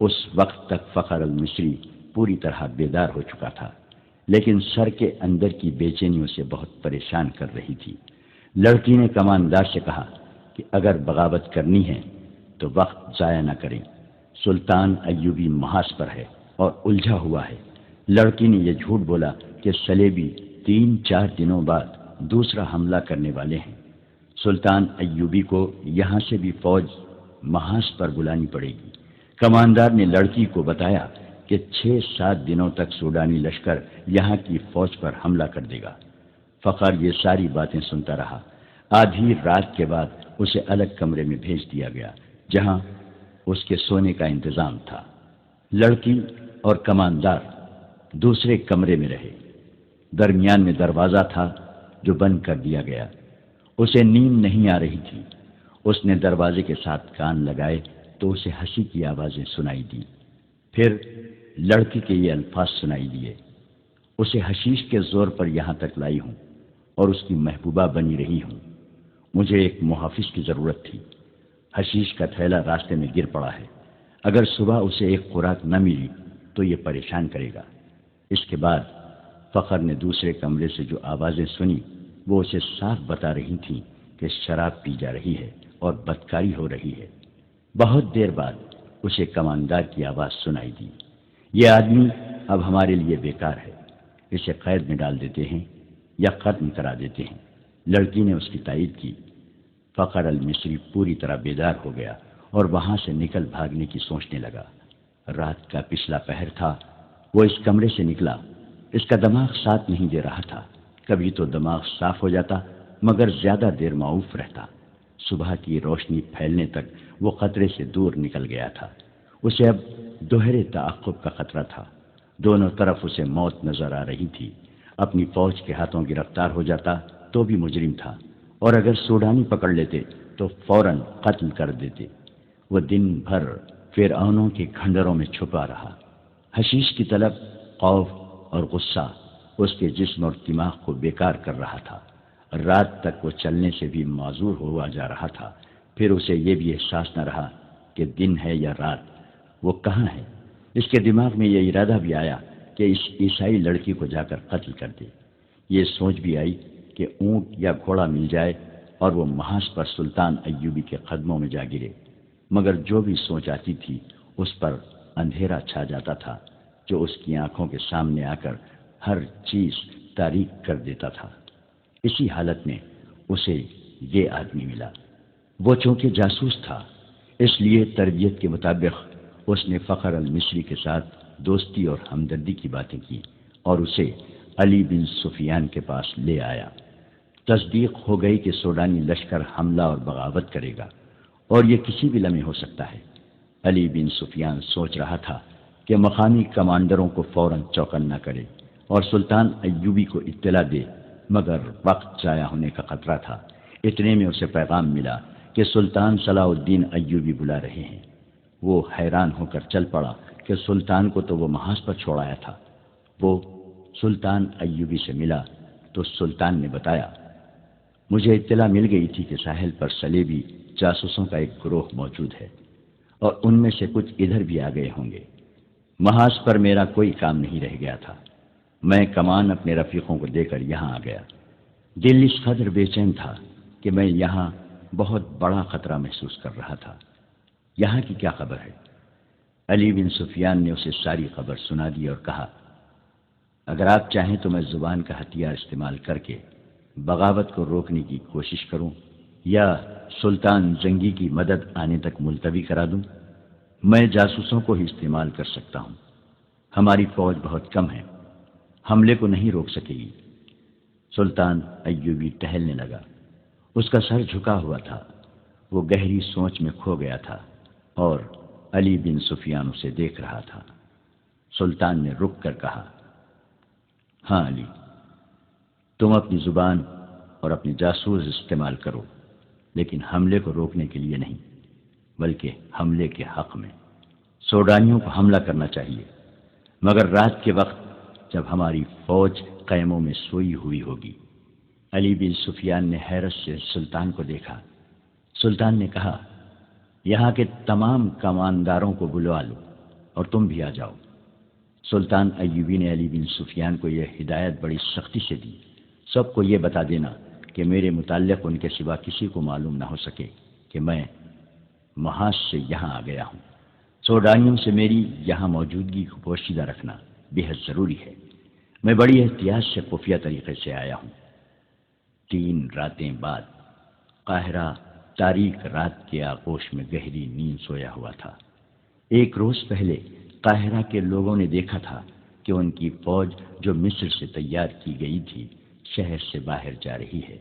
Speaker 1: اس وقت تک فخر المصری پوری طرح بیدار ہو چکا تھا، لیکن سر کے اندر کی بے چینی اسے بہت پریشان کر رہی تھی۔ لڑکی نے کماندار سے کہا کہ اگر بغاوت کرنی ہے تو وقت ضائع نہ کریں، سلطان ایوبی محاذ پر ہے اور الجھا ہوا ہے۔ لڑکی نے یہ جھوٹ بولا کہ سلیبی 3-4 دنوں بعد دوسرا حملہ کرنے والے ہیں۔ سلطان ایوبی کو یہاں سے بھی فوج محاذ پر بلانی پڑے گی۔ کماندار نے لڑکی کو بتایا کہ 6-7 دنوں تک سوڈانی لشکر یہاں کی فوج پر حملہ کر دے گا۔ فخر یہ ساری باتیں سنتا رہا۔ آدھی رات کے بعد اسے الگ کمرے میں بھیج دیا گیا جہاں اس کے سونے کا انتظام تھا۔ لڑکی اور کماندار دوسرے کمرے میں رہے۔ درمیان میں دروازہ تھا جو بند کر دیا گیا۔ اسے نیند نہیں آ رہی تھی۔ اس نے دروازے کے ساتھ کان لگائے تو اسے ہنسی کی آوازیں سنائی دی۔ پھر لڑکی کے یہ الفاظ سنائی دیے، اسے حشیش کے زور پر یہاں تک لائی ہوں اور اس کی محبوبہ بنی رہی ہوں۔ مجھے ایک محافظ کی ضرورت تھی۔ حشیش کا تھیلا راستے میں گر پڑا ہے۔ اگر صبح اسے ایک خوراک نہ ملی تو یہ پریشان کرے گا۔ اس کے بعد فخر نے دوسرے کمرے سے جو آوازیں سنی وہ اسے صاف بتا رہی تھیں کہ شراب پی جا رہی ہے اور بدکاری ہو رہی ہے۔ بہت دیر بعد اسے کماندار کی آواز سنائی دی، یہ آدمی اب ہمارے لیے بیکار ہے، اسے قید میں ڈال دیتے ہیں یا ختم کرا دیتے ہیں۔ لڑکی نے اس کی تائید کی۔ فخر المصری پوری طرح بیدار ہو گیا اور وہاں سے نکل بھاگنے کی سوچنے لگا۔ رات کا پچھلا پہر تھا۔ وہ اس کمرے سے نکلا۔ اس کا دماغ ساتھ نہیں دے رہا تھا۔ کبھی تو دماغ صاف ہو جاتا مگر زیادہ دیر معاف رہتا۔ صبح کی روشنی پھیلنے تک وہ خطرے سے دور نکل گیا تھا۔ اسے اب دوہرے تعاقب کا خطرہ تھا۔ دونوں طرف اسے موت نظر آ رہی تھی۔ اپنی فوج کے ہاتھوں گرفتار ہو جاتا تو بھی مجرم تھا، اور اگر سوڈانی پکڑ لیتے تو فوراً قتل کر دیتے۔ وہ دن بھر فرعونوں کے کھنڈروں میں چھپا رہا۔ حشیش کی طلب، خوف اور غصہ اس کے جسم اور دماغ کو بیکار کر رہا تھا۔ رات تک وہ چلنے سے بھی معذور ہوا جا رہا تھا۔ پھر اسے یہ بھی احساس نہ رہا کہ دن ہے یا رات، وہ کہاں ہے۔ اس کے دماغ میں یہ ارادہ بھی آیا کہ اس عیسائی لڑکی کو جا کر قتل کر دے۔ یہ سوچ بھی آئی کہ اونٹ یا گھوڑا مل جائے اور وہ محاذ پر سلطان ایوبی کے قدموں میں جا گرے، مگر جو بھی سوچ آتی تھی اس پر اندھیرا چھا جاتا تھا جو اس کی آنکھوں کے سامنے آ کر ہر چیز تاریک کر دیتا تھا۔ اسی حالت میں اسے یہ آدمی ملا۔ وہ چونکہ جاسوس تھا اس لیے تربیت کے مطابق اس نے فخر المصری کے ساتھ دوستی اور ہمدردی کی باتیں کی اور اسے علی بن سفیان کے پاس لے آیا۔ تصدیق ہو گئی کہ سوڈانی لشکر حملہ اور بغاوت کرے گا اور یہ کسی بھی لمحے ہو سکتا ہے۔ علی بن سفیان سوچ رہا تھا کہ مقامی کمانڈروں کو فوراً چوکنا کرے اور سلطان ایوبی کو اطلاع دے، مگر وقت ضائع ہونے کا خطرہ تھا۔ اتنے میں اسے پیغام ملا کہ سلطان صلاح الدین ایوبی بلا رہے ہیں۔ وہ حیران ہو کر چل پڑا کہ سلطان کو تو وہ محاذ پر چھوڑایا تھا۔ وہ سلطان ایوبی سے ملا تو سلطان نے بتایا، مجھے اطلاع مل گئی تھی کہ ساحل پر سلیبی جاسوسوں کا ایک گروہ موجود ہے اور ان میں سے کچھ ادھر بھی آ گئے ہوں گے۔ محاذ پر میرا کوئی کام نہیں رہ گیا تھا۔ میں کمان اپنے رفیقوں کو دے کر یہاں آ گیا۔ دل اس قدر بے چین تھا کہ میں یہاں بہت بڑا خطرہ محسوس کر رہا تھا۔ یہاں کی کیا خبر ہے؟ علی بن سفیان نے اسے ساری خبر سنا دی اور کہا، اگر آپ چاہیں تو میں زبان کا ہتھیار استعمال کر کے بغاوت کو روکنے کی کوشش کروں یا سلطان جنگی کی مدد آنے تک ملتوی کرا دوں۔ میں جاسوسوں کو ہی استعمال کر سکتا ہوں۔ ہماری فوج بہت کم ہے، حملے کو نہیں روک سکے گی۔ سلطان ایوبی ٹہلنے لگا۔ اس کا سر جھکا ہوا تھا۔ وہ گہری سوچ میں کھو گیا تھا اور علی بن سفیان اسے دیکھ رہا تھا۔ سلطان نے رک کر کہا، ہاں علی، تم اپنی زبان اور اپنی جاسوس استعمال کرو، لیکن حملے کو روکنے کے لیے نہیں، بلکہ حملے کے حق میں۔ سوڈانیوں کو حملہ کرنا چاہیے، مگر رات کے وقت جب ہماری فوج خیموں میں سوئی ہوئی ہوگی۔ علی بن سفیان نے حیرت سے سلطان کو دیکھا۔ سلطان نے کہا، یہاں کے تمام کمانداروں کو بلوا لو اور تم بھی آ جاؤ۔ سلطان ایوبی نے علی بن سفیان کو یہ ہدایت بڑی سختی سے دی، سب کو یہ بتا دینا کہ میرے متعلق ان کے سوا کسی کو معلوم نہ ہو سکے کہ میں محاذ سے یہاں آ گیا ہوں۔ سوڈانیوں سے میری یہاں موجودگی کو پوشیدہ رکھنا بہت ضروری ہے۔ میں بڑی احتیاط سے خفیہ طریقے سے آیا ہوں۔ 3 راتیں بعد قاہرہ تاریک رات کے آغوش میں گہری نیند سویا ہوا تھا۔ 1 روز پہلے قاہرہ کے لوگوں نے دیکھا تھا کہ ان کی فوج جو مصر سے تیار کی گئی تھی شہر سے باہر جا رہی ہے۔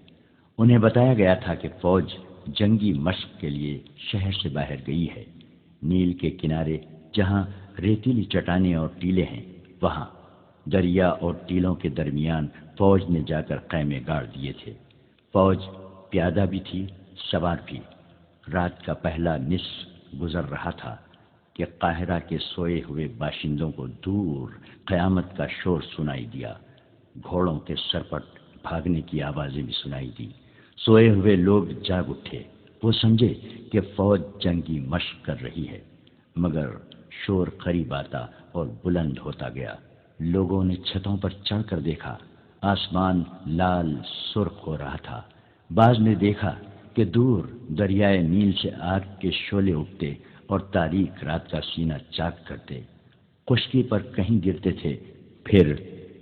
Speaker 1: انہیں بتایا گیا تھا کہ فوج جنگی مشق کے لیے شہر سے باہر گئی ہے۔ نیل کے کنارے جہاں ریتیلی چٹانیں اور ٹیلے ہیں، وہاں دریا اور ٹیلوں کے درمیان فوج نے جا کر خیمے گاڑ دیے تھے۔ فوج پیادہ بھی تھی، سوار بھی۔ رات کا پہلا نصف گزر رہا تھا کہ قاہرہ کے سوئے ہوئے باشندوں کو دور قیامت کا شور سنائی دیا۔ گھوڑوں کے سرپٹ بھاگنے کی آوازیں بھی سنائی دی۔ سوئے ہوئے لوگ جاگ اٹھے۔ وہ سمجھے کہ فوج جنگی مشق کر رہی ہے، مگر شور قریب آتا اور بلند ہوتا گیا۔ لوگوں نے چھتوں پر چڑھ کر دیکھا، آسمان لال سرخ ہو رہا تھا۔ بعض نے دیکھا کہ دور دریائے نیل سے آگ کے شعلے اٹھتے اور تاریک رات کا سینہ چاک کرتے، خشکی پر کہیں گرتے تھے۔ پھر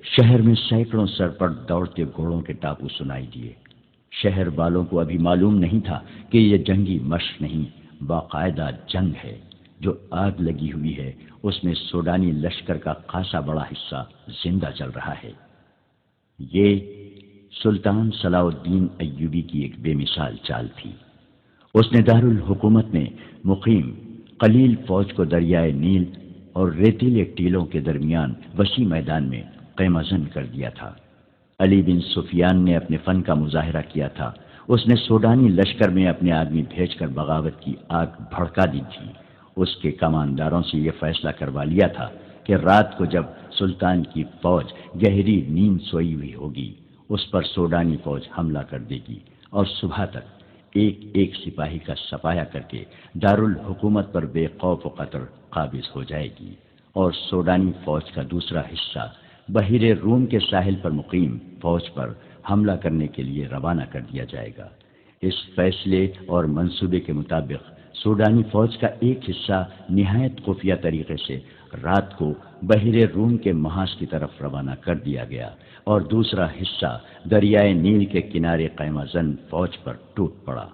Speaker 1: شہر میں سینکڑوں سرپٹ دوڑتے گھوڑوں کے ٹاپو سنائی دیے۔ شہر والوں کو ابھی معلوم نہیں تھا کہ یہ جنگی مشق نہیں، باقاعدہ جنگ ہے۔ جو آگ لگی ہوئی ہے اس میں سوڈانی لشکر کا خاصا بڑا حصہ زندہ چل رہا ہے۔ یہ سلطان صلاح الدین ایوبی کی ایک بے مثال چال تھی۔ اس نے دارالحکومت میں مقیم قلیل فوج کو دریائے نیل اور ریتیلے ٹیلوں کے درمیان وسیع میدان میں خیمہ زن کر دیا تھا۔ علی بن سفیان نے اپنے فن کا مظاہرہ کیا تھا۔ اس نے سوڈانی لشکر میں اپنے آدمی بھیج کر بغاوت کی آگ بھڑکا دی تھی۔ اس کے کمانداروں سے یہ فیصلہ کروا لیا تھا کہ رات کو جب سلطان کی فوج گہری نیند سوئی ہوئی ہوگی اس پر سوڈانی فوج حملہ کر دے گی اور صبح تک ایک ایک سپاہی کا صفایا کر کے دارالحکومت پر بے خوف و خطر قابض ہو جائے گی، اور سوڈانی فوج کا دوسرا حصہ بحیرہ روم کے ساحل پر مقیم فوج پر حملہ کرنے کے لیے روانہ کر دیا جائے گا۔ اس فیصلے اور منصوبے کے مطابق سوڈانی فوج کا ایک حصہ نہایت خفیہ طریقے سے رات کو بحیرہ روم کے محاذ کی طرف روانہ کر دیا گیا، اور دوسرا حصہ دریائے نیل کے کنارے خیمہ زن فوج پر ٹوٹ پڑا۔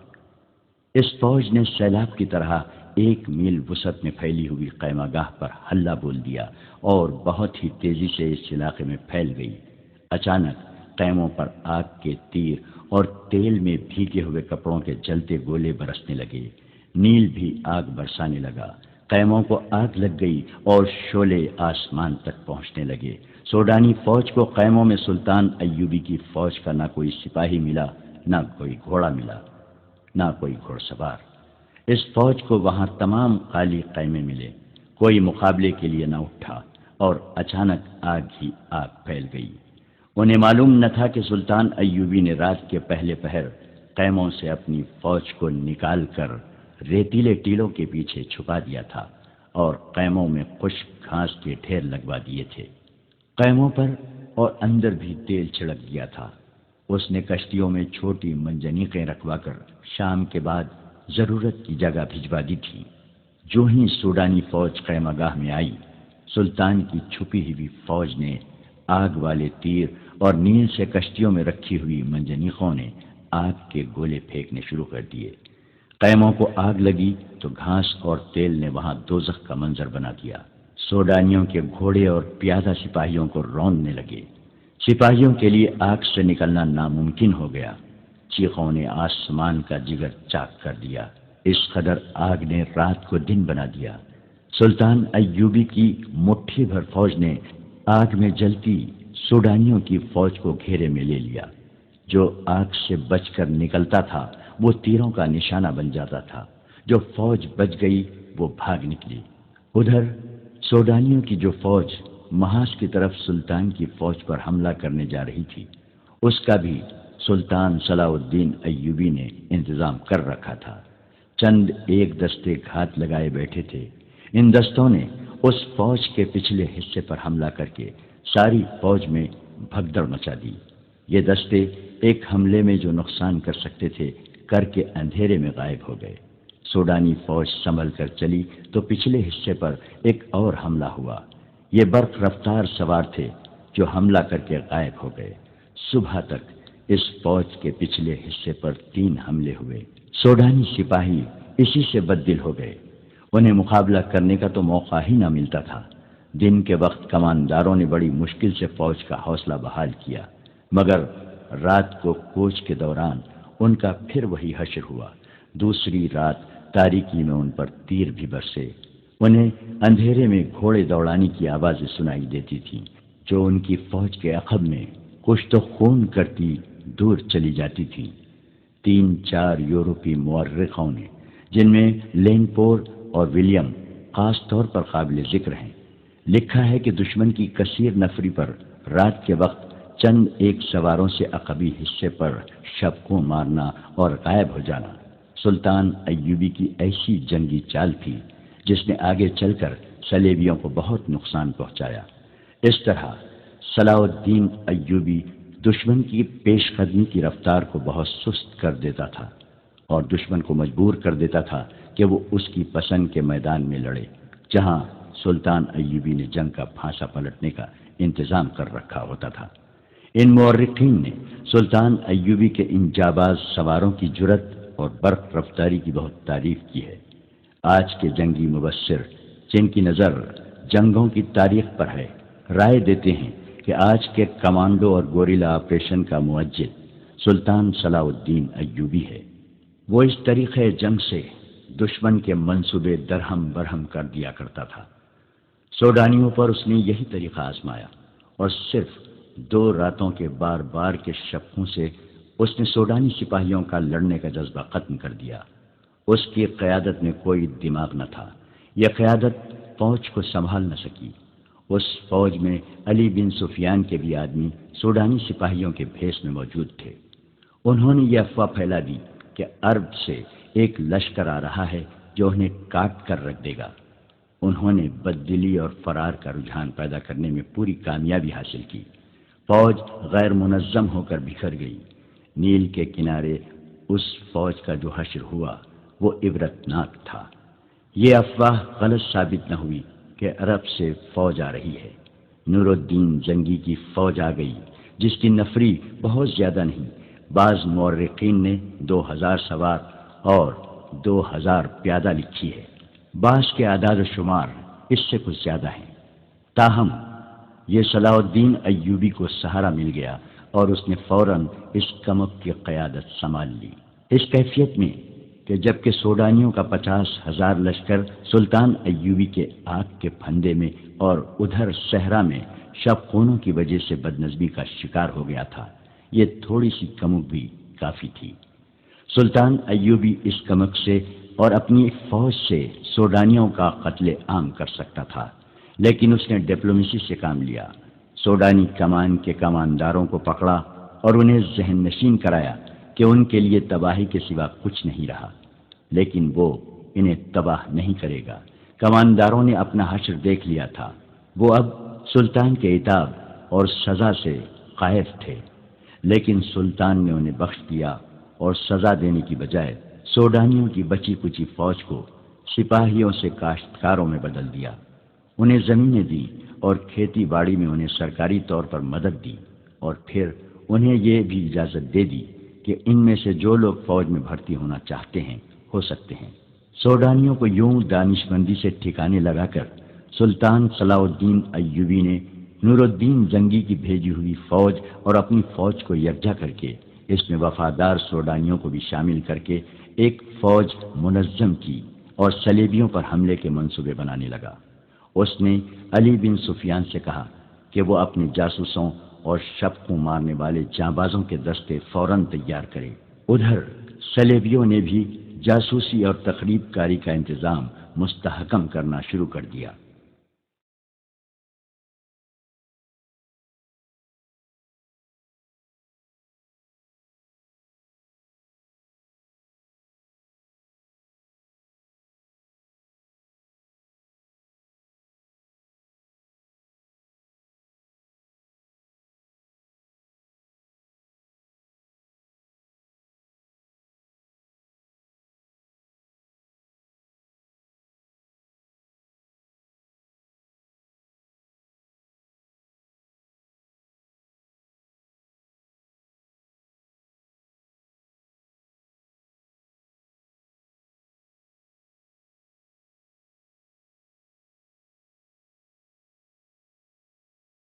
Speaker 1: اس فوج نے سیلاب کی طرح 1 میل وسعت میں پھیلی ہوئی خیمہ گاہ پر حلہ بول دیا اور بہت ہی تیزی سے اس علاقے میں پھیل گئی۔ اچانک خیموں پر آگ کے تیر اور تیل میں بھیگے ہوئے کپڑوں کے جلتے گولے برسنے لگے۔ نیل بھی آگ برسانے لگا۔ خیموں کو آگ لگ گئی اور شعلے آسمان تک پہنچنے لگے۔ سوڈانی فوج کو خیموں میں سلطان ایوبی کی فوج کا نہ کوئی سپاہی ملا، نہ کوئی گھوڑا ملا، نہ کوئی گھوڑ سوار۔ اس فوج کو وہاں تمام خالی خیمے ملے، کوئی مقابلے کے لیے نہ اٹھا، اور اچانک آگ ہی آگ پھیل گئی۔ انہیں معلوم نہ تھا کہ سلطان ایوبی نے رات کے پہلے پہر خیموں سے اپنی فوج کو نکال کر ریتیلے ٹیلوں کے پیچھے چھپا دیا تھا اور خیموں میں خشک گھاس کے ڈھیر لگوا دیے تھے۔ خیموں پر اور اندر بھی تیل چھڑک دیا تھا۔ اس نے کشتیوں میں چھوٹی منجنیقیں رکھوا کر شام کے بعد ضرورت کی جگہ بھجوا دی تھی۔ جو ہی سوڈانی فوج خیمہ گاہ میں آئی، سلطان کی چھپی ہوئی فوج نے آگ والے تیر اور نیل سے کشتیوں میں رکھی ہوئی منجنیقوں نے آگ کے گولے پھینکنے شروع کر دیے۔ خیموں کو آگ لگی تو گھاس اور تیل نے وہاں دوزخ کا منظر بنا دیا۔ سوڈانیوں کے گھوڑے اور پیادہ سپاہیوں کو روندنے لگے۔ سپاہیوں کے لیے آگ سے نکلنا ناممکن ہو گیا۔ چیخوں نے آسمان کا جگر چاک کر دیا۔ اس قدر آگ نے رات کو دن بنا دیا۔ سلطان ایوبی کی مٹھی بھر فوج نے آگ میں جلتی سوڈانیوں کی فوج کو گھیرے میں لے لیا۔ جو آگ سے بچ کر نکلتا تھا وہ تیروں کا نشانہ بن جاتا تھا۔ جو فوج بچ گئی وہ بھاگ نکلی۔ ادھر سوڈانیوں کی جو فوج محاذ کی طرف سلطان کی فوج پر حملہ کرنے جا رہی تھی، اس کا بھی سلطان صلاح الدین ایوبی نے انتظام کر رکھا تھا۔ چند ایک دستے گھات لگائے بیٹھے تھے۔ ان دستوں نے اس فوج کے پچھلے حصے پر حملہ کر کے ساری فوج میں بھگدڑ مچا دی۔ یہ دستے ایک حملے میں جو نقصان کر سکتے تھے کر کے اندھیرے میں غائب ہو گئے۔ سوڈانی فوج سنبھل کر چلی تو پچھلے حصے پر ایک اور حملہ ہوا۔ یہ برق رفتار سوار تھے جو حملہ کر کے غائب ہو گئے۔ صبح تک اس فوج کے پچھلے حصے پر 3 حملے ہوئے۔ سوڈانی سپاہی اسی سے بددل ہو گئے۔ انہیں مقابلہ کرنے کا تو موقع ہی نہ ملتا تھا۔ دن کے وقت کمانداروں نے بڑی مشکل سے فوج کا حوصلہ بحال کیا، مگر رات کو کوچ کے دوران ان کا پھر وہی حشر ہوا۔ دوسری رات تاریکی میں ان پر تیر بھی برسے۔ انہیں اندھیرے میں گھوڑے دوڑانے کی آوازیں سنائی دیتی تھیں جو ان کی فوج کے عقب میں کچھ تو خون کرتی دور چلی جاتی تھیں۔ 3-4 یورپی مورخوں نے، جن میں لینپور اور ولیم خاص طور پر قابل ذکر ہیں، لکھا ہے کہ دشمن کی کثیر نفری پر رات کے وقت چند ایک سواروں سے عقبی حصے پر شبکوں مارنا اور غائب ہو جانا سلطان ایوبی کی ایسی جنگی چال تھی جس نے آگے چل کر صلیبیوں کو بہت نقصان پہنچایا۔ اس طرح صلاح الدین ایوبی دشمن کی پیش قدمی کی رفتار کو بہت سست کر دیتا تھا اور دشمن کو مجبور کر دیتا تھا کہ وہ اس کی پسند کے میدان میں لڑے، جہاں سلطان ایوبی نے جنگ کا پھانسا پلٹنے کا انتظام کر رکھا ہوتا تھا۔ ان مورخین نے سلطان ایوبی کے ان جاباز سواروں کی جرت اور برق رفتاری کی بہت تعریف کی ہے۔ آج کے جنگی مبصر جن کی نظر جنگوں کی تاریخ پر ہے، رائے دیتے ہیں کہ آج کے کمانڈو اور گوریلا آپریشن کا موجد سلطان صلاح الدین ایوبی ہے۔ وہ اس طریقے جنگ سے دشمن کے منصوبے درہم برہم کر دیا کرتا تھا۔ سوڈانیوں پر اس نے یہی طریقہ آزمایا اور صرف 2 راتوں کے بار بار کے شبکوں سے اس نے سوڈانی سپاہیوں کا لڑنے کا جذبہ ختم کر دیا۔ اس کی قیادت میں کوئی دماغ نہ تھا۔ یہ قیادت فوج کو سنبھال نہ سکی۔ اس فوج میں علی بن سفیان کے بھی آدمی سوڈانی سپاہیوں کے بھیس میں موجود تھے۔ انہوں نے یہ افواہ پھیلا دی کہ عرب سے ایک لشکر آ رہا ہے جو انہیں کاٹ کر رکھ دے گا۔ انہوں نے بددلی اور فرار کا رجحان پیدا کرنے میں پوری کامیابی حاصل کی۔ فوج غیر منظم ہو کر بکھر گئی۔ نیل کے کنارے اس فوج کا جو حشر ہوا وہ عبرتناک تھا۔ یہ افواہ غلط ثابت نہ ہوئی کہ عرب سے فوج آ رہی ہے۔ نور الدین زنگی کی فوج آ گئی جس کی نفری بہت زیادہ نہیں۔ بعض مورخین نے 2000 سوار اور 2000 پیادہ لکھی ہے۔ بعض کے اعداد و شمار اس سے کچھ زیادہ ہیں۔ تاہم یہ صلاح الدین ایوبی کو سہارا مل گیا اور اس نے فوراً اس کمک کی قیادت سنبھال لی۔ اس کیفیت میں کہ جبکہ سوڈانیوں کا 50,000 لشکر سلطان ایوبی کے آگ کے پھندے میں اور ادھر صحرا میں شب خونوں کی وجہ سے بدنظمی کا شکار ہو گیا تھا، یہ تھوڑی سی کمک بھی کافی تھی۔ سلطان ایوبی اس کمک سے اور اپنی فوج سے سوڈانیوں کا قتل عام کر سکتا تھا، لیکن اس نے ڈپلومیسی سے کام لیا۔ سوڈانی کمان کے کمانداروں کو پکڑا اور انہیں ذہن نشین کرایا کہ ان کے لیے تباہی کے سوا کچھ نہیں رہا، لیکن وہ انہیں تباہ نہیں کرے گا۔ کمانداروں نے اپنا حشر دیکھ لیا تھا۔ وہ اب سلطان کے عتاب اور سزا سے خائف تھے، لیکن سلطان نے انہیں بخش دیا اور سزا دینے کی بجائے سوڈانیوں کی بچی کچی فوج کو سپاہیوں سے کاشتکاروں میں بدل دیا۔ انہیں زمینیں دی اور کھیتی باڑی میں انہیں سرکاری طور پر مدد دی، اور پھر انہیں یہ بھی اجازت دے دی کہ ان میں سے جو لوگ فوج میں بھرتی ہونا چاہتے ہیں ہو سکتے ہیں۔ سوڈانیوں کو یوں دانش مندی سے ٹھکانے لگا کر سلطان صلاح الدین ایوبی نے نور الدین زنگی کی بھیجی ہوئی فوج اور اپنی فوج کو یکجا کر کے اس میں وفادار سوڈانیوں کو بھی شامل کر کے ایک فوج منظم کی اور صلیبیوں پر حملے کے منصوبے بنانے لگا۔ اس نے علی بن سفیان سے کہا کہ وہ اپنے جاسوسوں اور شب کو مارنے والے جانبازوں کے دستے فوراً تیار کرے۔ ادھر صلیبیوں نے بھی جاسوسی اور تخریب کاری کا انتظام مستحکم کرنا شروع کر دیا۔